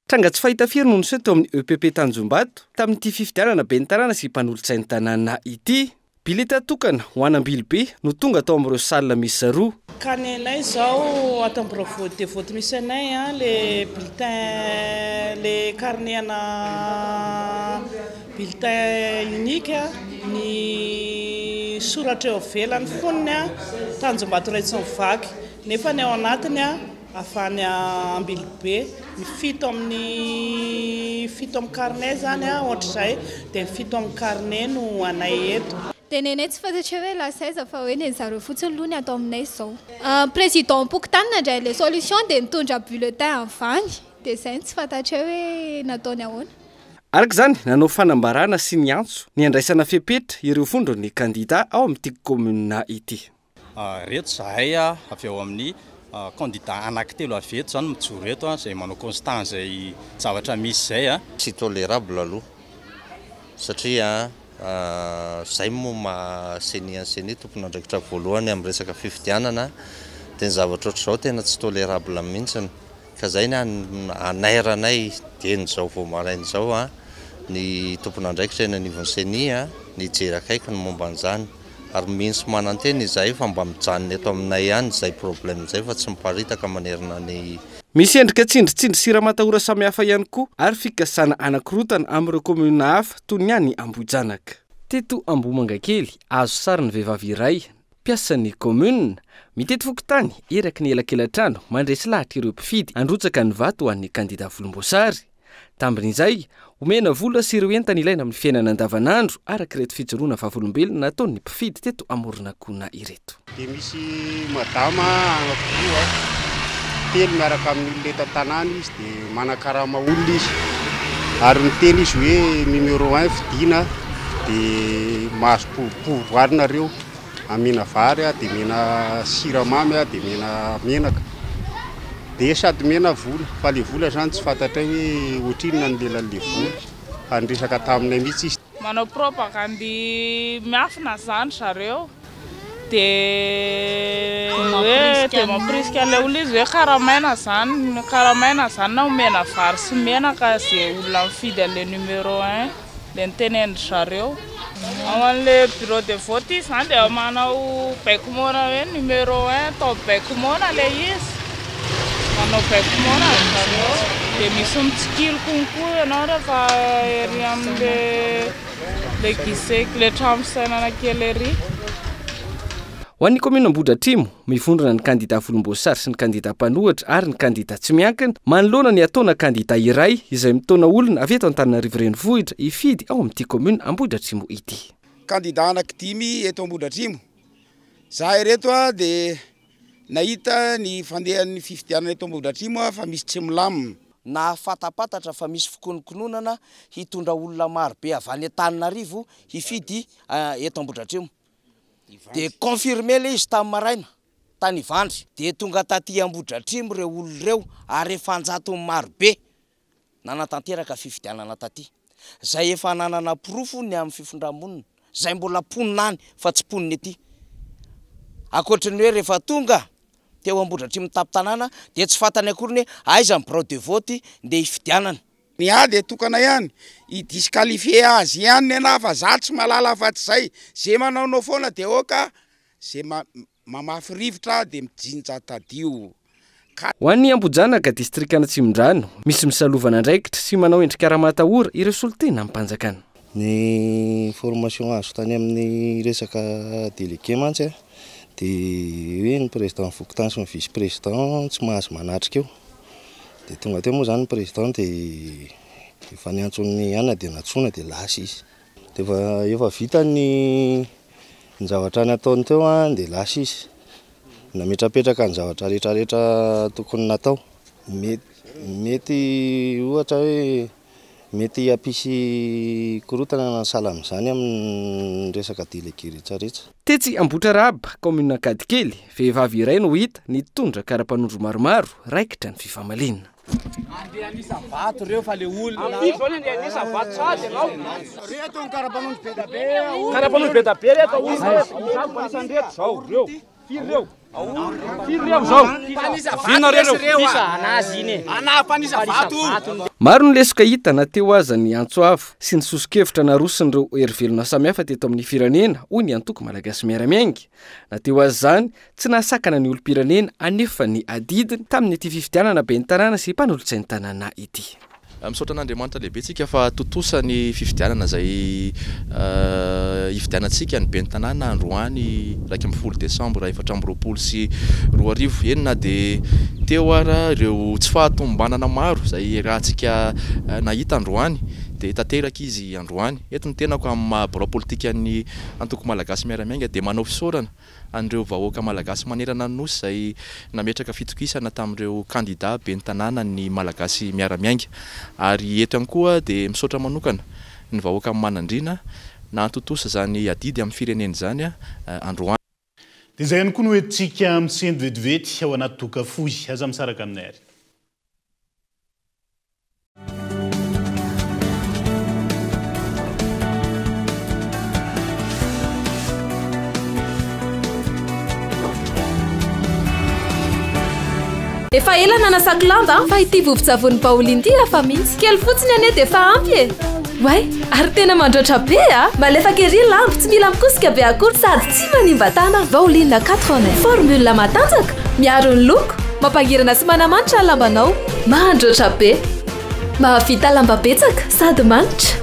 [SPEAKER 24] Tranga tsy fahita firy no niseho teo amin'ny EPP Tanjombato tamin'ity fifidianana ben'ny tarana sy mpanolotsain'ny tanàna ity. Bileta tokana ho an'Ambilobe no tonga tao amin'ireo salle misy roa.
[SPEAKER 12] Ka ny anay izao ato amin'ny birao de vote misy anay le bulletin le carnet ana bulletin unique ny soratra eo ivelany foniny Tanjombato ray tsy mivaky nefa ny ao anatiny afany Ambilobe ny fito amin'ny carnet zany ohatr'izay dia ny fito amin'ny carnet no anay eto.
[SPEAKER 25] Tenenay tsy fantatry hoe lasaiza fa hoe ny zareo fotsiny aloha ny atao aminay izao. Président Pokotanina indray le solution dia mitondra bulletin avany dia izay tsy fantatra hoe nataony ahoana.
[SPEAKER 24] Araka izany nanao fanambarana sy ny antso ny andraisana fepetra ireo fondro ny kandida ao amin'ity komuna ity.
[SPEAKER 3] Reto zahay avy eo amin'ny candidat anankitelo avy eto zany mijoro eto izay manao constant izay zavatra misy zay
[SPEAKER 6] tsy tolérable aloha satria zay moa mahaseny tompona andraikitra voalohany amin'ny resaka fifidianana dia ny zavatra ohatr'izao tena tsy tolérable mihitsiny ka zay ny anairanay dieny zao vao maraina zao ny tompona andraikitra eny anivon'ny seny ny jery akaiky ny momba an'izany ary mihintsy mananteny izay fa mba mijanona eto aminay ihany izay problème izay fa tsy miparitaka manerana ny
[SPEAKER 24] misy endrika tsindritsindry siramataora samihafa ihany koa ary fikasana anankirotana amin'ireo komuna hafa toy ny any Ambohijanaka. Teto Ambohimangakely azo sary ny vehivavy iray mpiasan'ny komuna mitety fokontany eraky ny elakelan-trano mandresy lahatra ireo mpifidy androtsaka ny vato ho an'ny kandida volomboasary. Tambin'izay omena vola sy ireo entana ilaina amin'ny fiainana andavanandro araka ireto fijoroana vavolombelona nataon'ny mpifidy teto amoronakona ireto.
[SPEAKER 7] Dia misy madama anankiroa telo miaraka amin'ny olona tanàna izy dia manakarama olona izy ary miteny izy hoe numéro 1 fidiana dia mahazo pouvoirinareo amena vary dia mena siramamy dia mena menaka dia sady mena vola fa le vola zany tsy fantatra hoe ohatrinona ny lelan'le vola fa nresaka taminay mihitsy izy.
[SPEAKER 8] Manao propagandy miafina zany zareo dia mampirisika ilay olona izy hoe karamaina zany na omena vary sy menaka zay olona mifidy an'ilay numéro 1 dia niteneny zareo. Ao an'ilay bureau de vote izany dia manao baikomona hoe numéro 1 tao baikomona ilay izy. Manao baikomona zareo dia misy mitsikilo konkoa ianao rehefa ery amin'ilay giseky ilay trano fisainana kely ery.
[SPEAKER 24] Ho an'ny komuna Ambohidratrimo mivondrona ny kandida volomboasary sy ny kandida mpanohatra ary ny kandida tsy miankina manoloana ny ataona kandida iray izay mitona olona avy eto Antananarivo renivohitra ifidy ao amin'ity komuna Ambohidratrimo ity.
[SPEAKER 10] Kandida anankidimy eto Ambohidratrimo. Zahay ireto dia nahita ny fandehan'ny fifidianana eto Ambohidratrimo fa misy tsy milamina.
[SPEAKER 26] Na fatapatatra fa misy fikonokononana hitondra olona maro be avy any Antananarivo hifidy eto Ambohidratrimo. Dia confirmé le izy tamin'ny maraina tany Ivandry dia tonga taty Ambohidratrimo reo olona reo ary efa anjatony maro be nanatanteraka fifidianana taty. Zay efa nanana profo ny amin'ny fifindrammonina zay mbola poninany fa tsy poniny ety. Akoatrany hoe rehefa tonga teo Ambohidratrimo tapin-tanàna dia tsy fantany akory hoe aiza ny bureau de vote dia hifidianana.
[SPEAKER 10] Ny dia tokana ihany idisqualifié azy ihany ana fa za tsy malala afa-tsy zay zay manaonao foana dia oka zay mamafy rivotra dia mijinja tadio.
[SPEAKER 24] Ho an'ny Ambohijanaka distrika Antsimondrano misy misalovana andraikitra sy manao endrika ara-matahora ireo solitena ampanjakana.
[SPEAKER 6] Ny formation azo tany amin'ny resaka délégué mantsy dia hoe ny président fokontany sy ny vice président tsy mahazo manatrika eo. Dia tonga teo moa zany ny président dia efa niantsony ana dia natsoina dia lasa izy. Dia efa vita ny zavatra nataony teo dia lasa izy. Nametrapetraka ny zavatra rehetrarehetra tokony natao. Mety ohatra hoe mety hampisy korotana na salam'izany amin'ny resaka délégué rehetrarehetra.
[SPEAKER 24] Tetsy Ambohitraraba komuna Kadikely vehivavy iray no hita nitondra kara-panondro maromaro raikitra ny fifamalina.
[SPEAKER 26] Andeha anisa vato reo fa le olona.
[SPEAKER 8] Zao andeha anisa vato sady ianao.
[SPEAKER 10] Reto ny kara-panondro be da be.
[SPEAKER 8] Kara-panondro be da be reto isan'reto zao reo. Firy reo. Firy reo zao. Panisa vato.
[SPEAKER 24] Maro ny lesoka hita na teo aza ny antso avo sy ny sosokevitra narosin'ireo hery-velona samihafa teto amin'ny firenena hoy ny antoko malagasy miaramiainga. Na teo aza zany tsy nahasakana ny olom-pirenena anefa ny adidiny tamin'ny ity fifidianana ben'ny tanàna sy mpanolotsain'ny tanàna ity.
[SPEAKER 27] Misaotra an'Andriamanitra lehibe tsika fa totosa ny fifidianana izay hifidianantsika ny ben'ny tanàna androany 1 Desambra 2024 sy 2025 enina dia teo ara ireo tsy fahatombanana maro izay rahantsika nahita androany dia tanteraka izy androany eto ny tenako amin'ny maha-birao politika ny antoko malagasy miaramiainga dia manao fisaorana an'ireo vahoaka malagasy manerana ny nosy izay nametraka fitokisana tamin'ireo kandida be ny tanàna ny malagasy miaramiainga. Ary eto ihany koa dia misaotra manokana ny vahoaka manandrina na antotosa zany adidy amin'ny fireneny zany androany.
[SPEAKER 5] Dia izay ihany koa no hoentintsika misendy vetivety ao anaty doka fohy. Aza misaraka aminay ary.
[SPEAKER 9] Efa ela nanasako lamba fa ity vovon-tsavony Pauline ity afa mihitsy kely fotsiny ane dia efa ampy e. Way, ary tena mandroatra be malefaka ery lamba tsy mila mikosika be akory sady tsy manimba tana. Pauline 80 formule matanjaka miaro ny loko mampangirana sy manamanitra ny lambanao mandroatra be mahavita lamba betsaka sady manitra.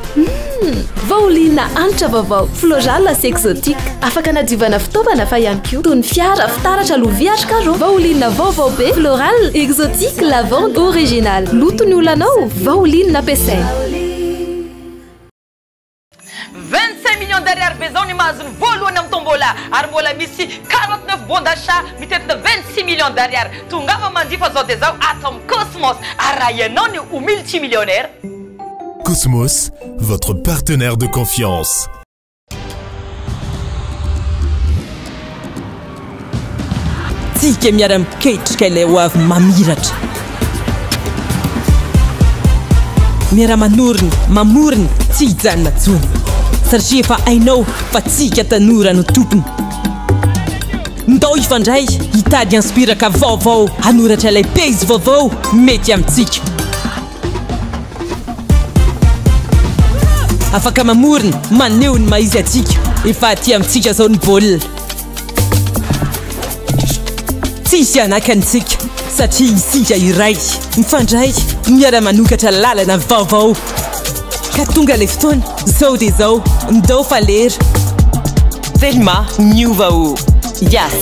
[SPEAKER 9] Vaolina anitra vaovao floral sy exotique afaka nadiovana fitaovana fa ihany koa toy ny fiara fitaratra lovia karo. Vaolina vaovao be floral exotique lavande original loto ny olanao vaolina ampiasaina.
[SPEAKER 11] 25 millions d'ariary be zao ny mahazony voalohany amin'ny tombola ary mbola misy 49 bons d'achat mitetina 26 millions d'ariary. Tongava mandifa zao dia zao ato amin'ny Cosmos ary raha ianao ny ho multimillionnaire.
[SPEAKER 13] Cosmos, votre partenaire de confiance.
[SPEAKER 14] Tsika miara-miketrika ilay ho avy mamiratra. Miara-manorina, mamorina, tsy hijanona tsony. Satria efa hainao fa tsika tanora no tompony. Ndao ifandray hitady inspiraka vaovao hanoratra ilay pejy vaovao mety amintsika. Afaka mamorina maneho ny maizy atsika efa aty amintsika zao ny baolina. Tsisy anakantsika satria isika iray mifandray miara-manokatra lalana vaovao. Ka tonga ilay fotoana zao dia zao ndao falera. Thelma miova ho Yes.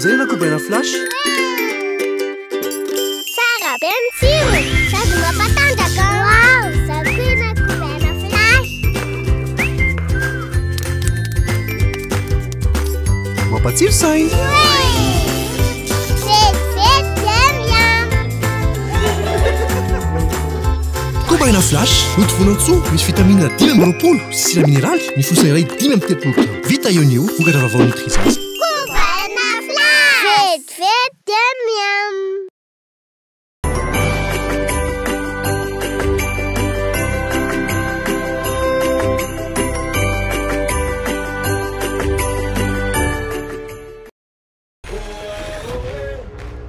[SPEAKER 15] Zay na kobaina flash.
[SPEAKER 23] Sara be mitsiro sady mampatanjaka. Wow, sady na kobaina flash.
[SPEAKER 15] Mampatsiro sainy. Kobaina flash notovona tsoa misy vitamine 10 sira mineraly mifosa iray 10 vita ionio vokatra vavao nutrisance.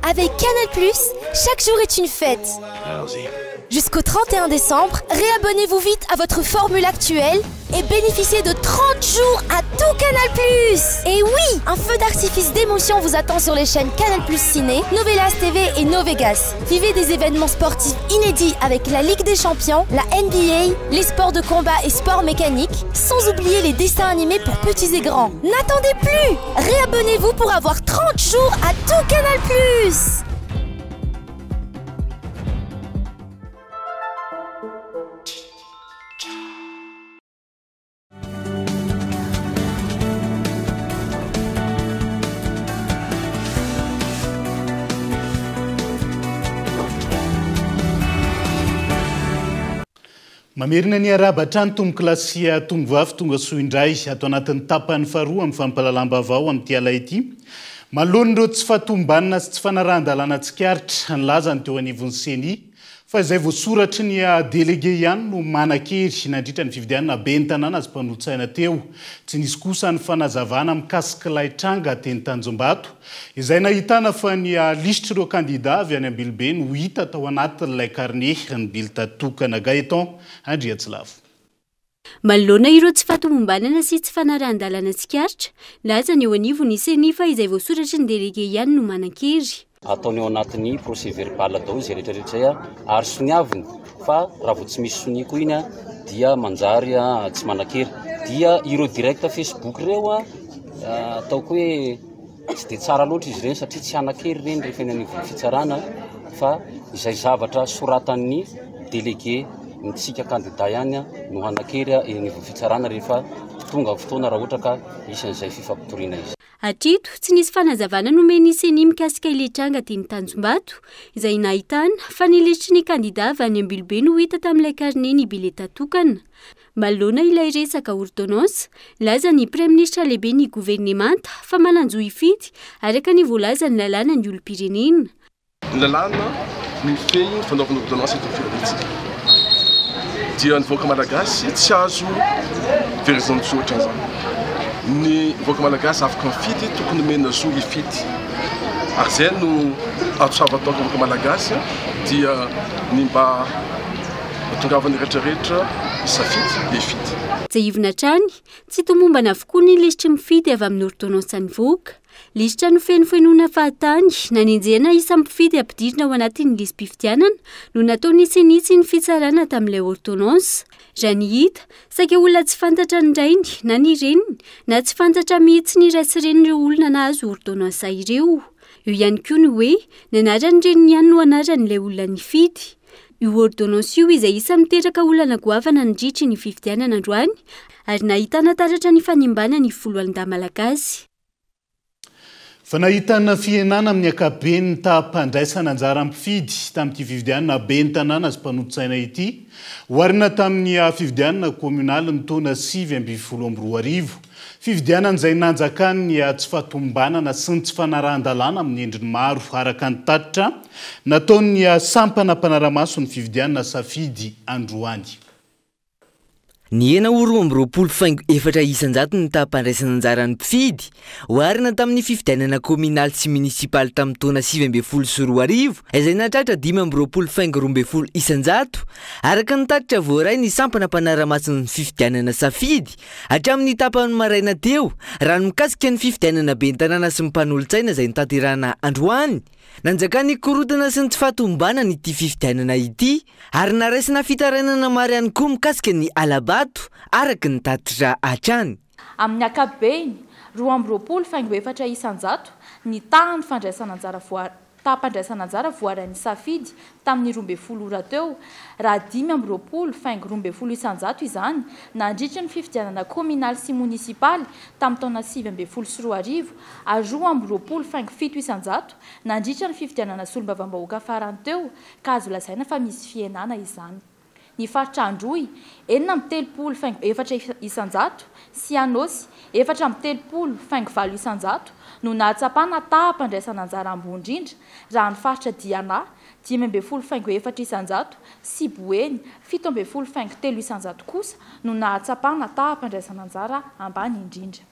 [SPEAKER 18] Avec Canal+, chaque jour est une fête.
[SPEAKER 13] Allons-y.
[SPEAKER 18] Jusqu'au 31 décembre, réabonnez-vous vite à votre formule actuelle et bénéficiez de 30 jours à tout Canal+. Et oui, un feu d'artifice d'émotion vous attend sur les chaînes Canal+, Ciné, Novelas TV et Novegas. Vivez des événements sportifs inédits avec la Ligue des Champions, la NBA, les sports de combat et sports mécaniques, sans oublier les dessins animés pour petits et grands. N'attendez plus! Réabonnez-vous pour avoir 30 jours à tout Canal+.
[SPEAKER 5] Mamerina ny arabatrany tomboklasia tombovavy tonga soindray atao anatin'ny tapany faharoa amin'ny fampalalam-baovao amin'ity ala ity. Malonindreo tsy fahatombanina sy tsy fanarahan-dalàna tsikaritra nylazany teo anivon'ny seni fa izay voasoratry ny délégué ihany no manan-kery nandritra ny fividianana be ny tanàna azy mpanotsaina teo. Tsy nisy kosa ny fanazavana mikasika ilay tranga teny Tanjombato izay nahitana fa ny lisitra ireo kandida avy any Ambilobe no hita tao anatin'ilay carnet ny bilta tokana Gaëtan Andriatsilavo.
[SPEAKER 1] Manoloana ireo tsy fatomombanana sy tsy fanarahan-dalana tsikaritra, laza ny eo anivo ny senifa izay voasoratra ny delege ihany no manan-kery.
[SPEAKER 16] Ataony ao anatin'ny procès verbal dao izay rehetrarehetra ary soniaviny fa raha vao tsy misy sonia koa iny dia manjary tsy manan-kery. Dia ireo direct Facebook reo ataoko hoe tsy dia tsara loatra izy ireny satria tsy hanan-kery reny rehefa eny anivon'ny fitsarana fa izay zavatra soratan'ny delege nitsika kandida ihany no hanan-kery eny anivon'ny fitsarana rehefa tonga fotoana raha ohatra ka isan'izay fifampitoriana izy.
[SPEAKER 1] Hatrito tsy nisy fanazavana nomeny seni mikasika iletranga tiany Tanjombato izay nahitana fa niletry ny kandida avy any Ambilobe no hita tamin'ilay karne ny bileta tokana. Manoloana ilay resaka ordonnance, laza ny Premier Ministre lehibe ny gouvernemanta fa mananjo hifidy araka ny voalaza ny lalàna ny olom-pirenena.
[SPEAKER 17] Ny lalàna mifehy fanaovana ordonnance eto firenetsika. Dia ny voaka malagasy tsy azo verizany tsotra zany. Ny voaka malagasy afaka mifidy tokony mena zo hifidy. Ary zay no atosava ataoko voaka malagasy dia ny mba tongavany rehetrarehetra isafidy le fidy.
[SPEAKER 1] Izay ivona trany, tsy tomombana avokoa ny lisitry mifidy avy amin'ny ordonnance ny voaka. Lisitra no fenofenoana fahatany na nenjehana isa mpifidy ampidirina ao anatin'ny lisam-pifidianana no nataony sinitsy ny fitsarana tamin'ilay ordonnance. Raha ny hita, saika olona tsy fantatra ny rainy na ny reniny na tsy fantatra mihitsy ny ray sy renin'ireo olona nahazo ordonnance ireo. Io ihany koa ny hoe nanarany reniny ihany no anaran'ilay olona nifidy. Io ordonnance io izay isa miteraka olana goavana nandritry ny fifidianana androany ary nahitana taratra ny fanembana ny foloalinda malagasy.
[SPEAKER 5] Fa nahitana fienana amin'ny akabeny tahampandraisana anjara mpifidy tamin'ity fifidianana ben'ny tanàna sy mpanoditsaina ity, oharina tamin'ny fifidianana kominaly ny taona 2024. Fifidianana izay nanjakany ny tsy fahatombanana sy ny tsy fanarahan-dalàna amin'ny endriny maro araka ny tatitra nataony sampana mpanaramaso ny fifidianana safidy androany.
[SPEAKER 19] Ny ena ho 2024 isanjato ny tahampandraisana anjarany mpifidy, oharina tamin'ny fifidianana kominaly sy munisipaly tamin'ny taona 2024 izay natratra 2025 isanjato, araka ny tatitra voaray ny sampana mpanaramaso ny fifidianana safidy hatramin'ny tapany maraina teo raha ny mikasika ny fifidianana ben'ny tanàna sy ny mpanolontsaina izay nitanterahana androany. Nanjakany korotana sy ny tsy fahatombanana ity fifidianana ity ary naraisina fitarainana maro ihany koa mikasika ny alabato araka ny tatitra hatrany.
[SPEAKER 20] Amin'ny akapobeny 2024 isanjato ny tahany fandraisana anjara voaran'ny safidy tamin'ny 20 ora teo, raha 2024 isanjato izany nandritra ny fifidianana kominaly sy munisipaly tamin'ny taona 2024 ary 2025 isanjato nandritra ny fifidianana solombavam-bahoaka farany teo ka azo lazaina fa misy fienana izany. Ny faritra Androy 4 isanjato sy Anosy 4 isanjato no nahatsapana tahampandraisana anjara ambony-drindra, raha ny faritra Diana 5 isanjato sy Boeny 7 isanjato kosa no nahatsapana tahampandraisana anjara ambany indrindra.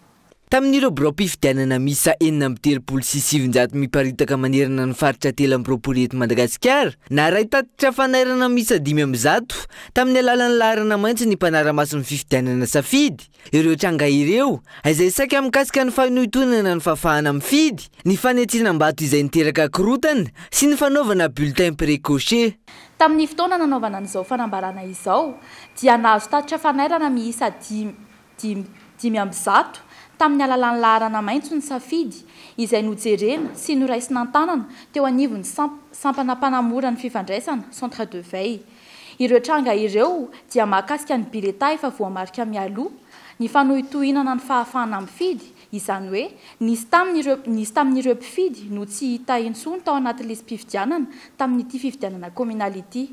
[SPEAKER 19] Tamin'ireo biro-pifidianana misa 4 sy 700 miparitaka manerana ny faritra 13 eto Madagasikara, naray tatitra fanairana misa 500 tamin'ny alalan'ny laharana maitso ny mpanaramaso ny fifidianana safidy. Ireo tranga ireo izay saika mikasika ny fanoitonana ny fafahana mifidy, ny fanetsinam-bato izay niteraka korotana sy ny fanaovana bulletin précoché.
[SPEAKER 20] Tamin'ny fotoana nanaovana an'izao fanambarana izao dia nahazo tatitra fanairana miisa 500 tamin'ny alalan'ny laharana maitso ny safidy izay nojerena sy noraisina an-tanana teo anivon'ny sampana mpanamora ny fifandraisana centre de veille. Ireo tranga ireo dia mahakasika ny bileta efa voamarika mialoha, ny fanohitohinana ny fahafahana mifidy, izany hoe nisy tamin'ireo mpifidy no tsy hita intsony tao anaty lisam-pifidianana tamin'ity fifidianana kominaly ity.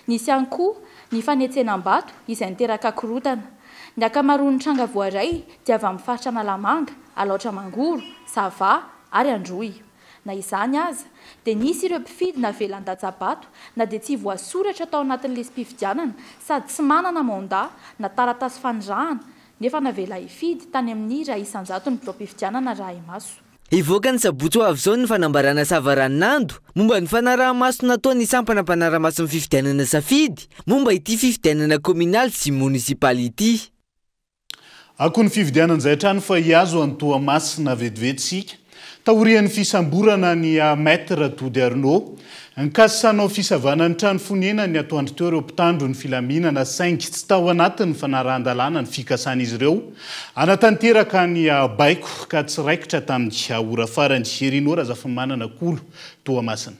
[SPEAKER 20] Nisy ihany koa ny fanetsenam-bato izay niteraka korotana. Ny akamaroan'ny tranga voaray dia avy amin'ny faritra Analamanga, Alaotra Mangoro, Sava ary Androy. Na izany aza dia nisy ireo mpifidy navelan'ny Datsabato na dia tsy voasoratra tao anatin'ny lisam-pifidianana sady tsy manana mandat na taratasy fanirahana nefa navela hifidy tany amin'ny raha isanjato ny biro-pifidianana raha imaso.
[SPEAKER 19] ivoaka ny sabotsy ho avy zao ny fanambarana savaranando momba ny fanaraha-maso nataony sampana mpanara-maso ny fifidianana safidy momba ity fifidianana communal sy municipal ity.
[SPEAKER 5] Ako ny fividianan'izay trano fa hiazo antoa masina vetivetsika taorian'ny fisamborana ny maître Tody Arnaud nkasisanao fisavana ny trano fonena ny atoandro teo ireo mpitandro ny filaminana saingy tsy tao anatin'ny fanarahan-dalàna ny fikasan'izy ireo anatanteraka ny baiko ka tsy raikitra tamin'ny ora farany Erinora zafa manana kolo toa masina.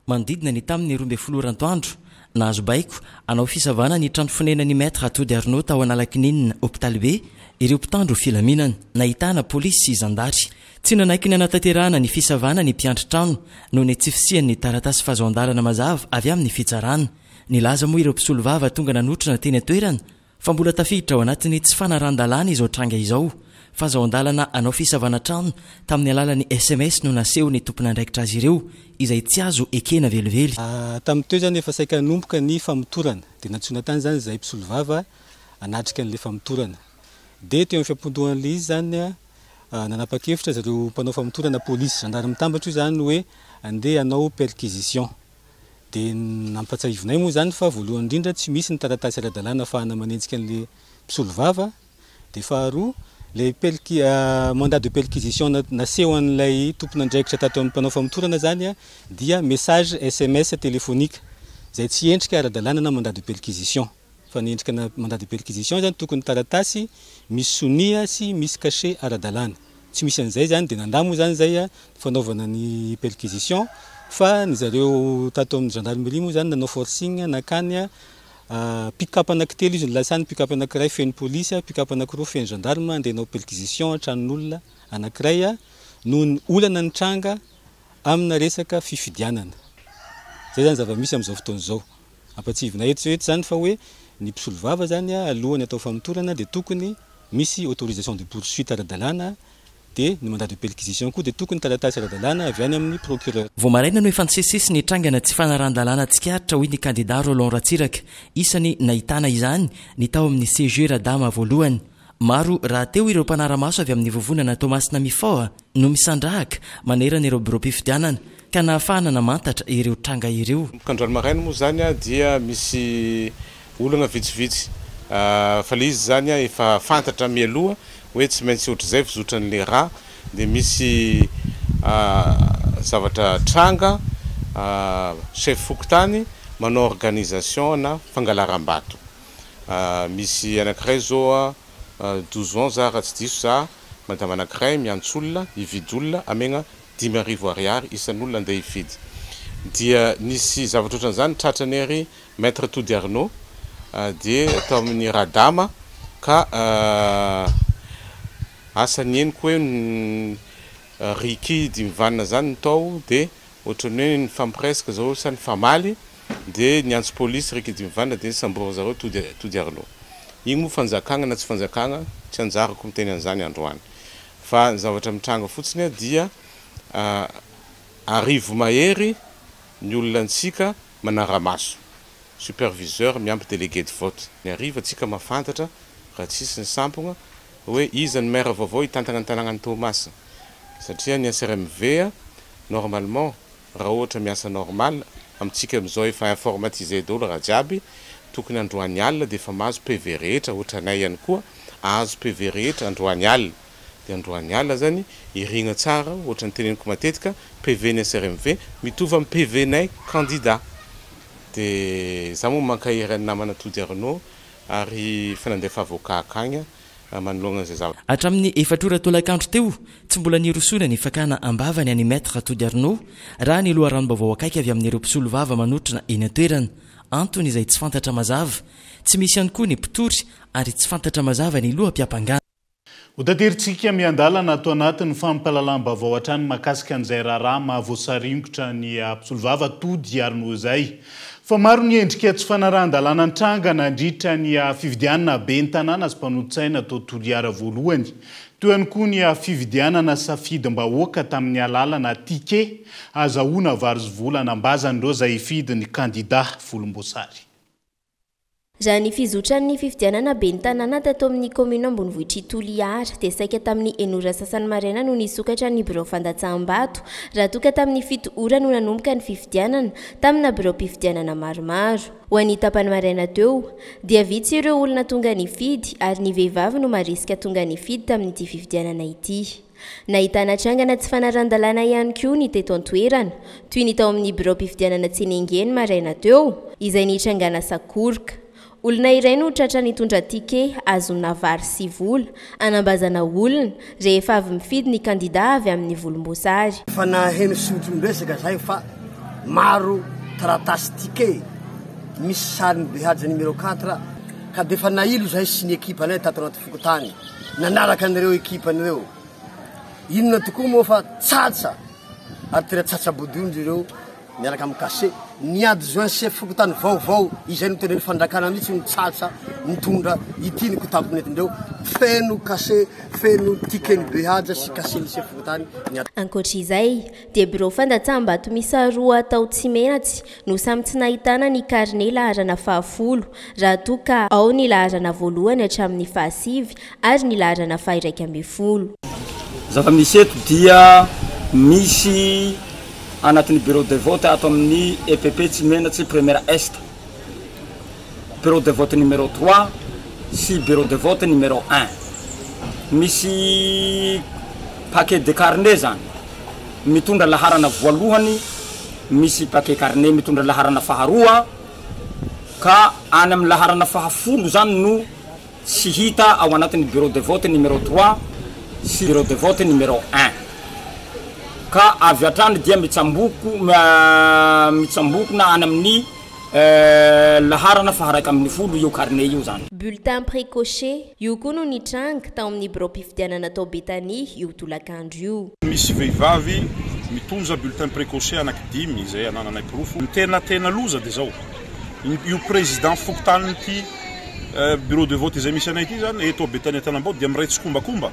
[SPEAKER 2] Manodidina ny tamin'ny 12 rantoandro nahazo baiko anao fisavana ny trano fonena ny maître Tody Arnaud tao Analakninina hôpital be ireo mpitandro filaminana nahitana polisy sy zandary. Tsy nanaiky ny anatanterahana ny fisavana ny mpiandry trano noho ny tsy fisian'ny taratasy fahazoandalana mazava avy amin'ny fitsarana. Nilaza moa ireo mpisolo vava tonga nanotrana teny atoerana fa mbola tafiditra ao anatiny tsy fanaran-dalàna izao tranga izao. Fahazoandalana anao fisavana trano tamin'ny alalan'ny SMS no naseho ny tompon'andraikitra azy ireo izay tsy azo ekena velively.
[SPEAKER 3] Tamin'ny teo zany efa saika nomboka ny famotorana dia nantsona tany zany izay mpisolo vava anatrika n'le famotorana. Dia teo amin'ny fiampondohan'le izy zany nanapa-kevitra zareo mpanao famotorana polisy gendarme tambatra io zany hoe andeha anao perquisition. Dia nampatsahivonay moa zany fa voalohany indrindra tsy misy ny taratasy ara-dalàna ahafahana manenjika an'le mpisolo vava. Dia faharoa le mandat de perquisition naseho an'ilay tompon'andraikitra tato amin'ny mpanao famotorana zany dia message SMS téléphonique izay tsy endrika ara-dalàna na mandat de perquisition. Fa ny endrika na mandat de perquisition zany tokony taratasy misy sonia sy misy cachet ara-dalàna. Tsy misy an'izay zany dia nandamo zany zay fanaovana ny perquisition fa ny zareo tato amin'ny gendarmerie moa zany nanao forcing nakany pick-up anankitelo izy nilasany pick-up anankiray feno polisy pick-up anankiroa feno gendarme andehanao perquisition tranon'olona anankiray noho ny olana ny tranga amina resaka fifidianana. Zay zany zava-misy amin'izao fotoana izao. Ampatsivina eto zany fa hoe ny mpisolo vava zany alohany atao famotorana dia tokony misy autorisation de poursuite ara-dalàna dia ny mandat de perquisition koa dia tokony taratasy ara-dalàna avy any amin'ny procureur.
[SPEAKER 2] Vao maraina no efa nisesisy ny trangana tsy fanaran-dalàna tsikaritra hoy ny candidat Roland Ratsiraka isany nahitana izany ny tao amin'ny CG Radama voalohany. Maro raha teo ireo mpanara-maso avy amin'ny vovonana Tomasina Mifao no misandrahaka manerana ireo bureau mpifidianana ka nahafahana namantatra ireo tranga ireo.
[SPEAKER 4] Kandroany maraina moa zany dia misy olana vitsivitsy fa le izy zany efa fantatra mialoha hoe tsy maintsy ohatr'izay fizotran'le raha dia misy zavatra tranga chef fokotany manao organisation na fangalaram-bato. Misy anankiray zao 12 ans za raha tsy diso za madama anankiray miantsolona hividy olona amegna 5,000 ariary isan'olona andeha hifidy. Dia nisy zavatra ohatran'izany tratrany ery maître Tody Arnaud dia atao amin'ny Radama ka asany eniko hoe rikidy mivanina zany tao dia ohatrany hoe nifampiresaka zao sa nifamaly dia niantso polisy rikidy mivanina dia nisamborana zareo Tody Arnaud. Igny moa fanjakagna na tsy fanjakagna tsy anjarako miteny an'izany androany fa ny zavatra mitranga fotsiny dia arivo mahery ny olona antsika manara-maso superviseur miampy délégué de vote ny ariva atsika mafantatra raha tsisy ny sampogna hoe iza ny maire vaovao hitantana ny tanàgnany Tomasina satria ny SRMV normalement raha ohatra miasa normal amintsika amin'izao efa informatisé daholo raha jiaby tokony androany alina dia efa mahazo PV rehetra ohatranay ihany koa ahazo PV rehetra androany alina dia androany alina zany irigna tsara ohatra ny teneniko matetika PV ny SRMV mitovy amin'ny PV nay candidat dia za moa mankahery ny namana Tody Arnaud ary fanandefa avocat akagny manologna zay zavatra.
[SPEAKER 2] Hatramin'ny 4 ora tolakandro teo tsy mbola nirosona ny fakana ambavany any maître Tody Arnaud raha ny loha ranom-baovao akaiky avy amin'ireo mpisolo vava manotrana eny an-toerana antony izay tsy fantatra mazava tsy misy ihany koa ny mpitory ary tsy fantatra mazava ny loham-piampangana.
[SPEAKER 5] Hotateritsika miandalana atao anatin'ny fampahalalam-baovao hatrany mahakasika an'izay raharaha mahavoasaringotra ny mpisolo vava Tody Arnaud zay. Fa maro ny endrika tsy fanarahan-dalàna an-tranga nandritra ny fividianana be ny tanàna sy mpanotsaina atao Toliara voalohany. Toy ihany koa ny fividianana safidim-bahoaka tamin'ny alalana tike azahoana varozy volana ambazan'ireo izay hifidy ny candidat volomboasary.
[SPEAKER 6] raha ny fizotrany fifidianana be ny tanàna tato amin'ny commune ambonivohitra Toliara dia saika tamin'ny enora sasany maraina no nisokatra ny birao fandatsaham-bato raha toka tamin'ny 7 ora no nanomboka ny fifidianana tamina birao mpifidianana maromaro. Ho an'ny tapany maraina teo dia vitsy ireo olona tonga nifidy ary ny vehivavy no marisika tonga nifidy tamin'ity fifidianana ity. Nahitana trangana tsy fanaran-dalàna ihany koa ny teto an-toerana toy ny tao amin'ny birao mpifidianana Tsenengeny maraina teo izay nitrangana Sakoroka. Olona iray no tratra nitondra tike azona vary sy vola anambazana olona rehefa avy mifidy ny kandida avy amin'ny volomboasary.
[SPEAKER 7] Fa naheno sotrombesaka zay fa maro taratasy tike misy sariny Behaja numéro 4 ka defa nailo zay sy ny ekipa anay tato anaty fokotany nanaraka an'ireo ekipa an'ireo inona tokoa moa fa tsatsa ary tena tsatsa bodondry ireo miaraka amin'ny kase niady joint chef fokotany vaovao izay noteneny fandrakana mihitsy nitsatsa nitondra ity ny kotampinetindreo feno kase feno tikeny Behaja sy kase ny chef fokotany.
[SPEAKER 6] Ankoatr'izay dia birao fandatsaham-bato misa 2 tao Tsimenatsy no samy tsy nahitana ny karne laharana 10 raha toa ka ao ny laharana voalohany hatramin'ny 9 ary ny laharana 11.
[SPEAKER 12] Zava-misy eto dia misy anatin'ny bureau de vote ato amin'ny EPP Tsimenatsy première est, bureau de vote numéro 3 sy bureau de vote numéro 1 misy paquet de carnet zany mitondra laharana voalohany, misy paquet carnet mitondra laharana faharoa ka any amin'ny laharana 10 zany no tsy hita ao anatin'ny bureau de vote numéro 3 sy bureau de vote numéro 1 ka avy atrany dia mitsamboko na any amin'ny laharana faharaka amin'ny 10 io carnet io zany.
[SPEAKER 6] Bulletin précoché io koa no nitranga tao amin'ny birao mpifidianana tao Betany io tolakandro io.
[SPEAKER 21] Misy vehivavy mitondra bulletin précoché anaky 5 izay anananay profo. Tena loza dia zao io président fokotany ity bureau de vote izay misy anay ity zany eto Betany Antanambao dia miraitsy kombakomba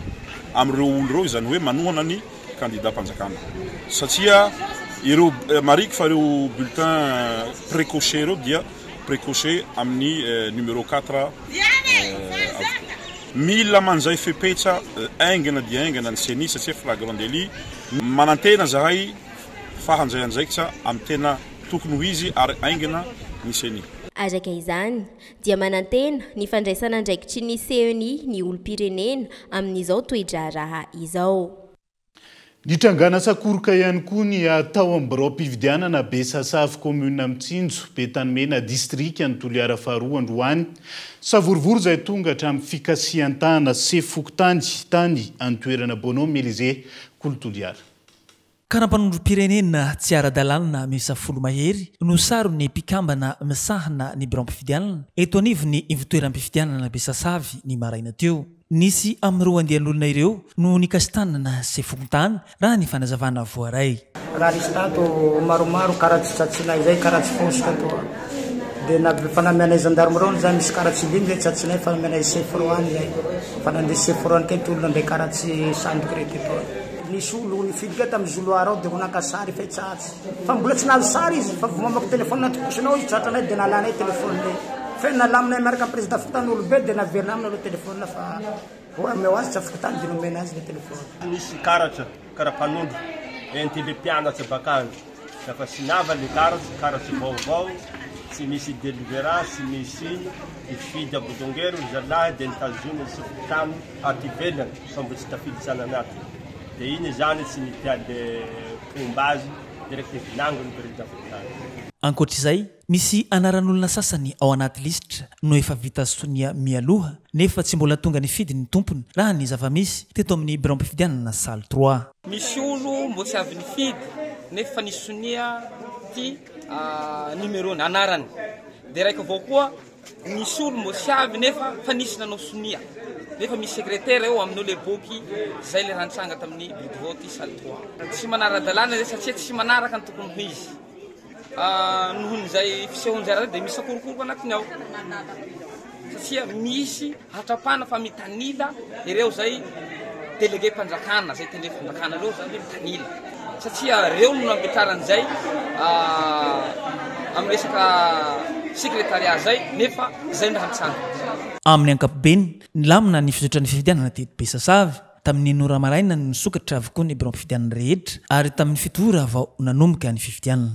[SPEAKER 21] amin'ireo olo ireo izany hoe manohana ny candidat mpanjakana satria ireo mariky fa ireo bulletin précoché ireo dia précoché amin'ny numéro 4 mila manjay fepetra aingana dia aingana ny seni satria flagrant délit manantena zahay fahanjay anjaikitra amin'ny tena tokony ho izy ary aingana ny seni.
[SPEAKER 6] Araka izany dia manantena ny fandraisana andraikitry ny CNI ny olom-pirenena amin'izao toedraraha izao.
[SPEAKER 5] Nitrangana Sakoroka ihany koa ny atao amin'ny birao mpifidianana Besasavy commune Mitsinjo Betanimena district ny Toliara faharoa androany savorivory izay tonga hatramin'ny fikasihan-tany se fokotany tany antoerana Bonhomme Élysée Kolotoliara.
[SPEAKER 22] Karam-panondrom-pirenena tsy ara-dalàna misa folo mahery no saro ny mpikambana misahana ny birao mpifidianana eto anivo ny ivotoeram-pifidianana Besasavy ny maraina teo. Nisy amin'ireo andian'olona ireo no nikasitanana se fokotany raha ny fanazavana voaray.
[SPEAKER 25] Raha nisy tato maromaro karaha tsy tsatsinay zay karaha tsy fosika toa dia fanamianay gendarme reo zany misy karaha tsy limy zay tsatsinay fanamianay sefroany zay fanandeha sefroany kety olona ndraiky karaha tsy sandikirety toa. Nisy olo nifidika tamin'ny zoloara ao dia ho naka sary fa tsatsy fa mbola tsy nahazo sary izy fa vomamako telefône natokosonao izy tratranay dia nalanay telefône fe nalaminay miaraka président fokotany olobe dia naverina amina aloha telefône fa meo azy tsy afokotany dia nomena azy le telefône.
[SPEAKER 26] Misy karatra karapanondro entile mpianatra bakany dafa sy nava le karatsy vaovao tsy misy délibéra tsy misy ifidy abodongero zalahy dia nitazony sy fokotany aty ivelany fa mbo tsy tafidy sana anaty dia iny zany tsy nitiady fomba azy direct vinango ny président fokotany.
[SPEAKER 22] Ankoatr'izay misy anaran'olona sasany ao anaty lisitra no efa vita sonia mialoha nefa tsy mbola tonga nifidy ny tompony raha ny zava-misy teto amin'ny birao mpifidianana salle 3.
[SPEAKER 28] Misy olo mbo tsy avy nifidy nefa nisonia ty numéro ny anarany dia raika avao koa misy olo mbo tsy avy nefa fa nisy nanao sonia nefa misy secrétaire eo amin'io le boky zay le rantsanga tamin'ny bureau de vote salle 3. Tsy manara-dalàna zay satria tsy manaraka ny tokony ho izy. Nohon'izay fisehonjara dia misy akorokoro anatiny ao satria misy hatrapana fa mitanila ireo zay délégué mpanjakana zay tendre fanjakana reo zany mitanila satria reo no nampetraran'izay amin'ny resaka sekretariat zay nefa zay ndrahantsana
[SPEAKER 22] amin'ny ankapobeny ny lamina ny fizotrany fifidianana tety Besasavy tamin'ny nora maraina ny sokatra avokoa ny bureau fifidianana rehetra ary tamin'ny fitora vao nanomboka ny fifidianana.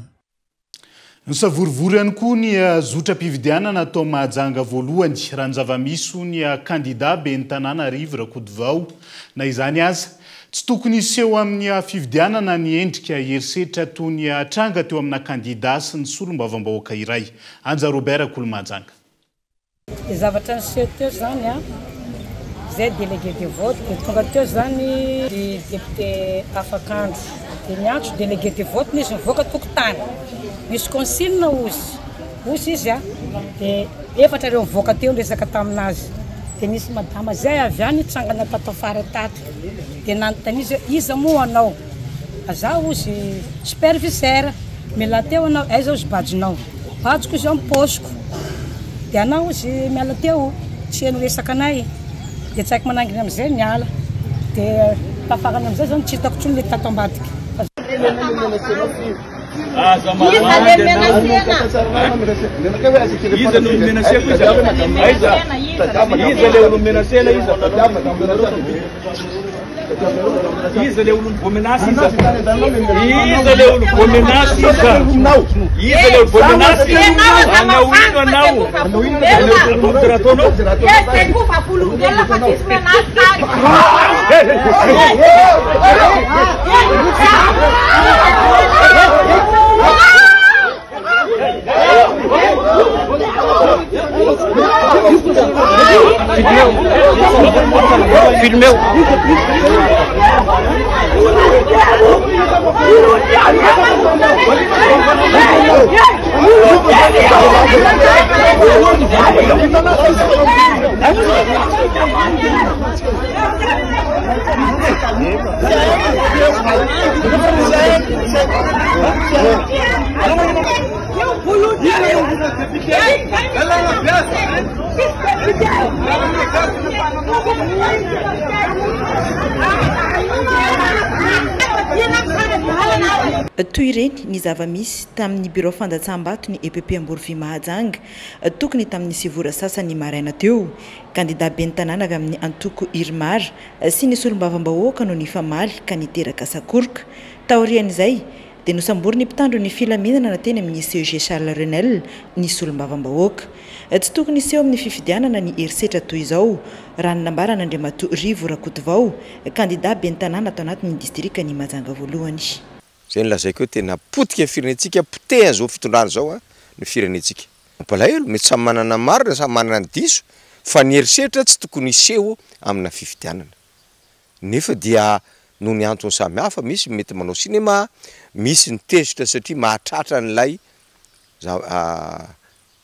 [SPEAKER 5] Ny savorivory ihany koa ny zotra-pifidianana atao mahajanga voalohany raha ny zava-misy ny kandida ben'ny tanàna Rivo Rakotovao na izany aza tsy tokony iseho amin'ny fifidianana ny endrika herisetra toy ny tranga teo amina kandida sy ny solombavam-bahoaka iray. Anja Robert Kolomajanga.
[SPEAKER 8] Zavatra niseho teo zany zay délégué de vote tonga teo zany député Afakandro dia niantso délégué de vote nisy nivoaka tokotany misy consigne osy izy dia efatra reo mivoaka teo resaka taminazy dia nisy madama zay avy any tsangana tato afara tato dia nanontany izy iza moa anao aza osy superviseur mila teo anao aiza osy badinao badiko izy amin'ny posiko dia anao osy miala teo tsy heno resaka anay dia tsy haiko manangina amin'izay miala dia tafarana amin'izay zany tsy hitako tsony le tato ambadika.
[SPEAKER 21] Iza le olo bomenasy iza. Iza le olo bomenasy iza. Iza le olo bomenasy. Anao ino anao. Filmeu.
[SPEAKER 9] Toy ireny ny zava-misy tamin'ny bureau fandatsaham-bato ny EPP Amborovy Mahajanga tokony tamin'ny sivora sasany maraina teo kandida ben'ny tanàna avy amin'ny antoko Irmar sy ny solombavam-bahoaka no nifamaly ka niteraka sakoroka taorian'izay dia nosambory ny mpitandro ny filaminana nateny amin'ny CEG Charles Renel ny solombavam-bahoaka tsy tokony iseho amin'ny fifidianana ny herisetra toy izao raha ny nambarana Andriamato Rivo Rakotovao kandida ben'ny tanàna atao anatin'ny distrika ny Mahajanga voalohany.
[SPEAKER 10] Zay lazaiko tena potika firenetsika poteha zao fitondrana zao ny firenetsika. Mampalahelo mety samy manana marina samy manana ny diso fa ny herisetra tsy tokony iseho amina fifidianana. Nefa dia no ny antony samy hafa misy mety manao sinema, misy ny tezitra satria mahatratra n'ilay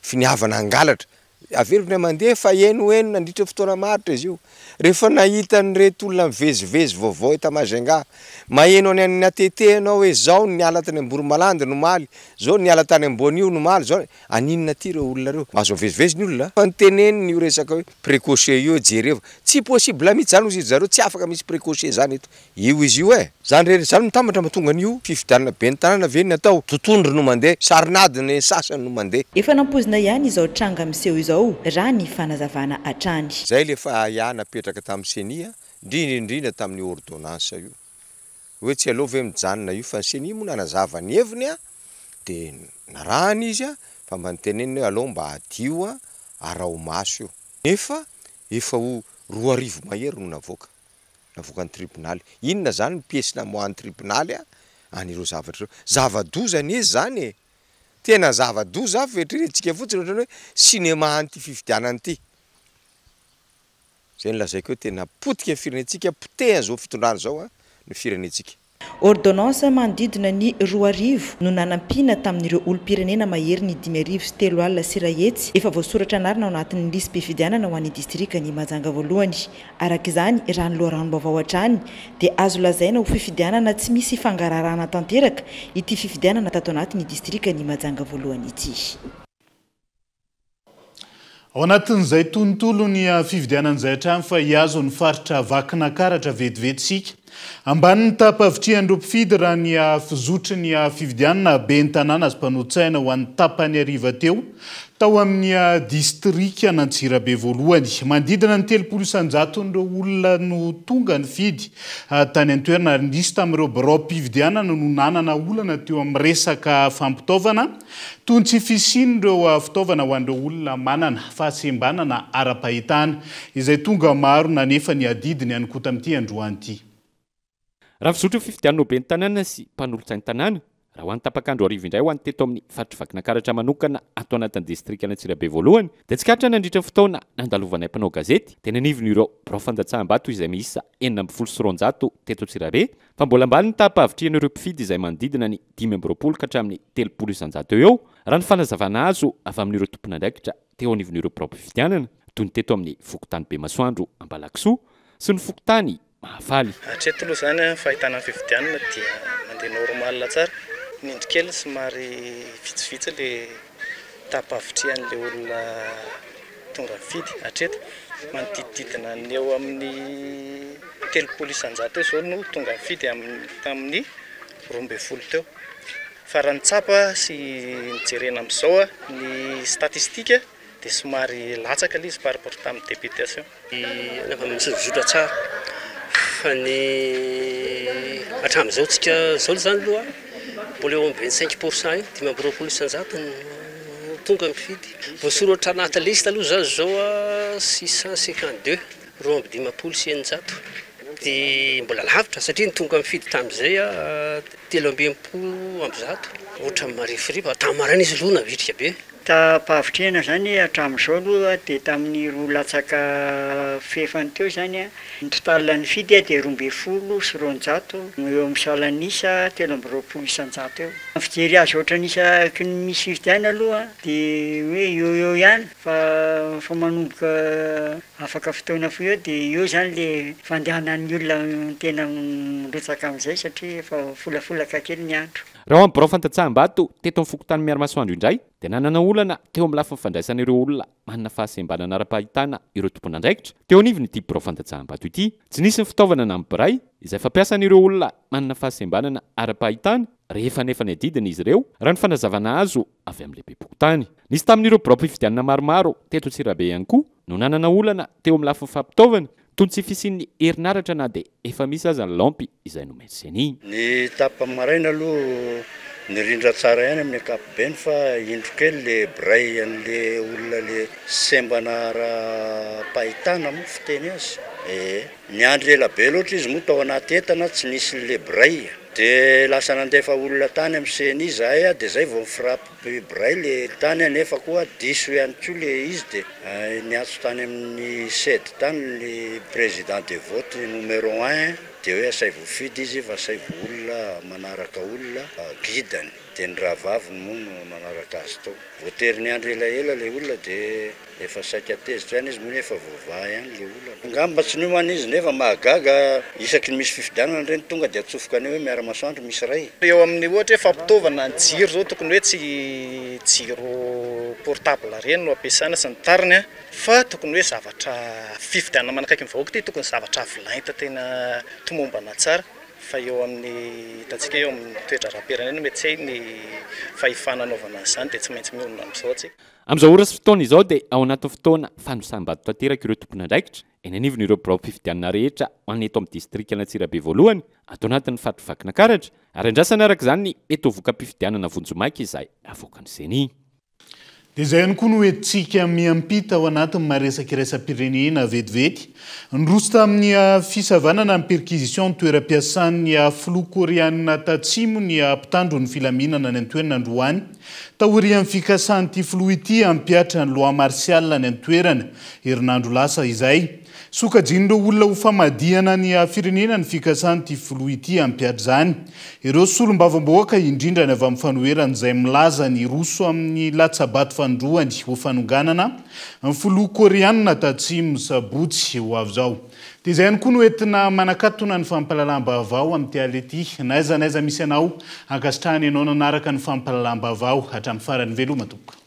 [SPEAKER 10] finiavana angalatra. Averiko ny mandeha fa eno nandritra fotoana maritra izy io. Rehefa nahita ny reto olona mivezivezy vaovao eto Majunga, maheno any amin'ny atete anao hoe zao niala tany Amboromalandy no maly, zao niala tany Ambonio no maly, zao aninona ty reo olona reo. Mahazo mivezivezy ny olona. Fa niteneniny io resaka hoe précaution io jereo. Tsy possible mihitsy zany izy zareo tsy afaka misy précaution zany eto. Io izy io Zany rehetra zany mitambatra mahatonga an'io fifidianana ben'ny tanàna veniny atao totondro no mandeha, sarinady ny sasany no mandeha.
[SPEAKER 9] Efa nampozina ihany izao tranga miseho izao raha ny fanazavana hatrany.
[SPEAKER 10] Zay lefa napetraka tamin'ny senia, indrindra tamin'ny ordonnance io. Hoe tsy alova hoe mijanona io fa ny senia moa nanazava ny heviny dia narahana izy fa mba niteneniny hoe alao mba adio arao maso io. Nefa efa ho 2 arivo mahery no navoaka ny tribunaly. Inona zany ny pièce namoahan'ny tribunaly anireo zavatra reo. Zava-doza ny izy zany tena zava-doza fetrentsika fotsiny ohatrany hoe sinema anty fifidianana ty. Zay lazaiko hoe tena potika firenetsika poteha zao fitondrana zao ny firenetsika.
[SPEAKER 9] Ordonnance manodidina ny 2 arivo no nanampiana tamin'ireo olom-pirenena mahery ny 5 arivo sy 3 alina sy 1 hetsy efa voasoratra anarina ao anatin'ny lisy mpifidianana ho an'ny distrika ny Mahajanga voalohany. Araka izany raha ny loharanom-baovao hatrany dia azo lazaina ho fifidianana tsy misy fangararana tanteraka ity fifidianana tato anatin'ny distrika ny Mahajanga voalohany ity.
[SPEAKER 5] Ao anatin'izay tontolo ny fifidianan'izay hatrany fa hiazo ny faritra Vakinankaratra vetivetsika Ambanin'ny tapavitrehandreo mpifidy raha ny fizotry ny fividianana ben'ny tanàna azy mpanotsaina ho an'ny tapany ariva teo tao amin'ny distrika n'Antsirabe voalohany. Mandidina ny 300 ireo olona no tonga ny fidy tany an-toerana ary nisy tamin'ireo birao mpividianana no nanana olana teo amin'ny resaka fampitaovana toy ny tsy fisian'ireo fitaovana ho an'ireo olona manana fahasembanana ara-pahitana izay tonga maro na nefa ny adidiny ihany koa tamin'ity androany ity.
[SPEAKER 11] Raha fizotry fividianana ben'ny tanàna sy mpanolotsain'ny tanàna raha ho an'ny tapakandro ariva indray ho an'ny teto amin'ny faritry vakinankaratra manokana atao anatin'ny distrika n'Antsirabe voalohany dia tsy karatra nandritra fotoana nandalovanay mpanao gazety tena nivon'ireo birao fandatsaham-bato izay miisa 900 teto Antsirabe fa mbola ambany ny tapavitrian'ireo mpifidy izay manodidina ny 520 ka hatramin'ny 300 eo raha ny fanazavana azo avy amin'ireo tompon'andraikitra teo anivon'ireo birao mpividianana toy ny teto amin'ny fokotany Bemasoandro Ambalakisoa sy ny fokotany Mahafaly.
[SPEAKER 13] Hatreto aloha zany fahitana fividianana dia mandeha normal tsara. Nindrikely somary vitsivitsy le tapavitrian'le olona tonga mifidy hatreto manodidididina ny eo amin'ny 300 zao no tonga mifidy tamin'ny 12 teo. Fa raha nitsapa sy nijerena amin'izao ny statistika dia somary latsaka ilay izy par rapport tamin'ny députation.
[SPEAKER 14] Nefa mizotra tsara fa ny hatramin'izao tsika zao zany aloha mbola eo amin'ny 25% io 520 tonga mifidy. Voasoratra anaty lista aloha zany zao 652 250 dia mbola lavitra satria ny tonga mifidy tamin'izay 320 ohatra marifiriva tamin'ny maraina izy aloha navitrika be.
[SPEAKER 25] Tapavitriana zany hatramin'izao aloha dia tamin'ny roa latsaka fefany teo zany ny total ny fidy dia 12 sy 200 eo amin'ny salanisa 320 eo. Fijery azy ohatra nisaky ny misy fividiana aloha dia hoe eo ihany fa manomboka afaka fotoana fo eo dia eo zany le fandehanan'ny olona tena mirotsaka amin'izay satria efa folafolaka kely ny andro.
[SPEAKER 11] Raha amin'ny birao fandatsaham-bato teto amin'ny fokotany Miaramasoandro indray dia nanana olana teo amin'ny lafin'ny fandraisan'ireo olona manana fahasembanana ara-pahitana ireo tompon'andraikitra teo anivony ity birao fandatsaham-bato ity. Tsy nisy ny fitaovana na mibiray izay fampiasan'ireo olona manana fahasembanana ara-pahitana rehefa nefa ny adidiny izy ireo raha ny fanazavana azo avy amin'ny lehibe pokotany. Nisy tamin'ireo birao mpividianana maromaro teto Antsirabe ihany koa no nanana olana teo amin'ny lafin'ny fampitaovana toy ny tsy fisian'ny herinaratra na dia efa misy aza ny lampy izay no medicine.
[SPEAKER 15] Ny tapa maraina aloha nirindra tsara ihany amin'ny ankapobeny fa indro kely le bray an'le olona le sembana ara-pahitana moa fiteny azy. Ny andro ela be loatra izy moa tao anaty entana tsy nisy le bray dia lasa nandefa olona tany amin'ny seny izahay dia zay vao mifrapy bray le tany nefa koa diso ihany koa le izy dia niatso tany amin'ny sedy tany le président de vote numéro 1 dia hoe asay voafidy izy fa asay olona manaraka olona guidany dia ny rahavaviny moa no manaraka azy tao. Voatery ny andro elaela le olona dia efa saika tezitra ihany izy moa nefa voavaha ihany le olona. Ngamba tsy niomana izy nefa mahagaga isaky ny misy fifidianana ireny tonga dia atsofoka anio hoe Miaramasoandro misy ray.
[SPEAKER 13] Eo amin'ny ohatra hoe fampitaovana ny jiro zao tokony hoe tsy jiro portable ireny no ampiasana sy ny tariny fa tokony hoe zavatra fifidianana manakaiky ny vahoaka ity tokony zavatra avolainta tena tomombana tsara fa eo amin'ny hitantsika eo amin'ny toetra ara-pirenena mety tsy ny fahifananaovana izany dia tsy maintsy miolona amin'izao tsika.
[SPEAKER 11] Amin'izao ora sy fotoana izao dia ao anatin'ny fotoana fanosam-bato tanteraka ireo tompon'andraikitra eny anivon'ireo birao mpividianana rehetra ho an'ny eto amin'ny distrika n'Antsirabe voalohany atao anatin'ny faritry vakinankaratra ary andrasana araka izany ny mety ho voka mpividianana vonjomaiky izay avoakan'ny seny.
[SPEAKER 5] Dia izay ihany koa no hoentintsika miampita ao anatin'ny maresaka iraisam-pirenena vetivety. Nroso tamin'ny fisavanana ny perquisition toeram-piasan'ny filoha koreanina tatsimo ny mpitandro ny filaminana ny an-toerana androany. Taorian'ny fikasan'ity filoha ity ampiatra ny loi martiale ny an-toerana herinandro lasa izay. Sokajin'ireo olona ho famadihana ny firenena ny fikasan'ity filoha ity ampiatra izany. Ireo solombavam-bahoaka indrindra ny avy amin'ny fanoherana izay milaza ny roso amin'ny latsabato fandroany ho fanonganana ny filoha koreanina tatsimo sabotsy ho avy izao. Dia izay ihany koa no entina manakatona ny fampahalalam-baovao amin'ity aly ity. Naiza misy anao ankasitrahany ianao nanaraka ny fampahalalam-baovao hatramin'ny farany veloma tompoko.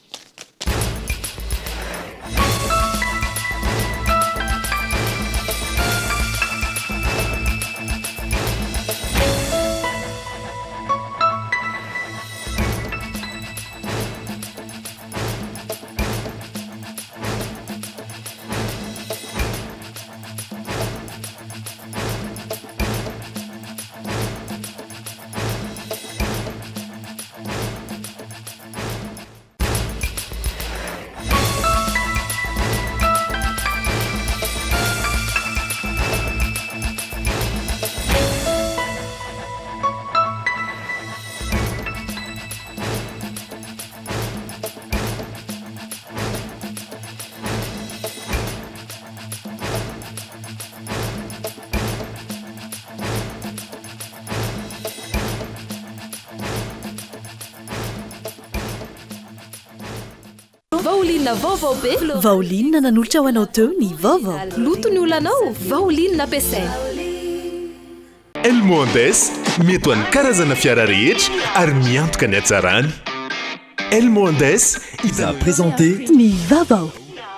[SPEAKER 1] vaolinina vaovao be vaolinina nanolotra ho anao teo ny vaovao loto ny olanao vaolinina ampiasaina
[SPEAKER 16] Elmondes mety ho an'ny karazana fiara rehetra ary miantoka ny hatsarany Elmondes il a présenté
[SPEAKER 1] ny vaovao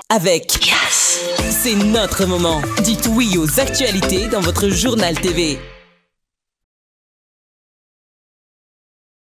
[SPEAKER 17] avec Yes. C'est notre moment. Dites oui aux actualités dans votre journal TV.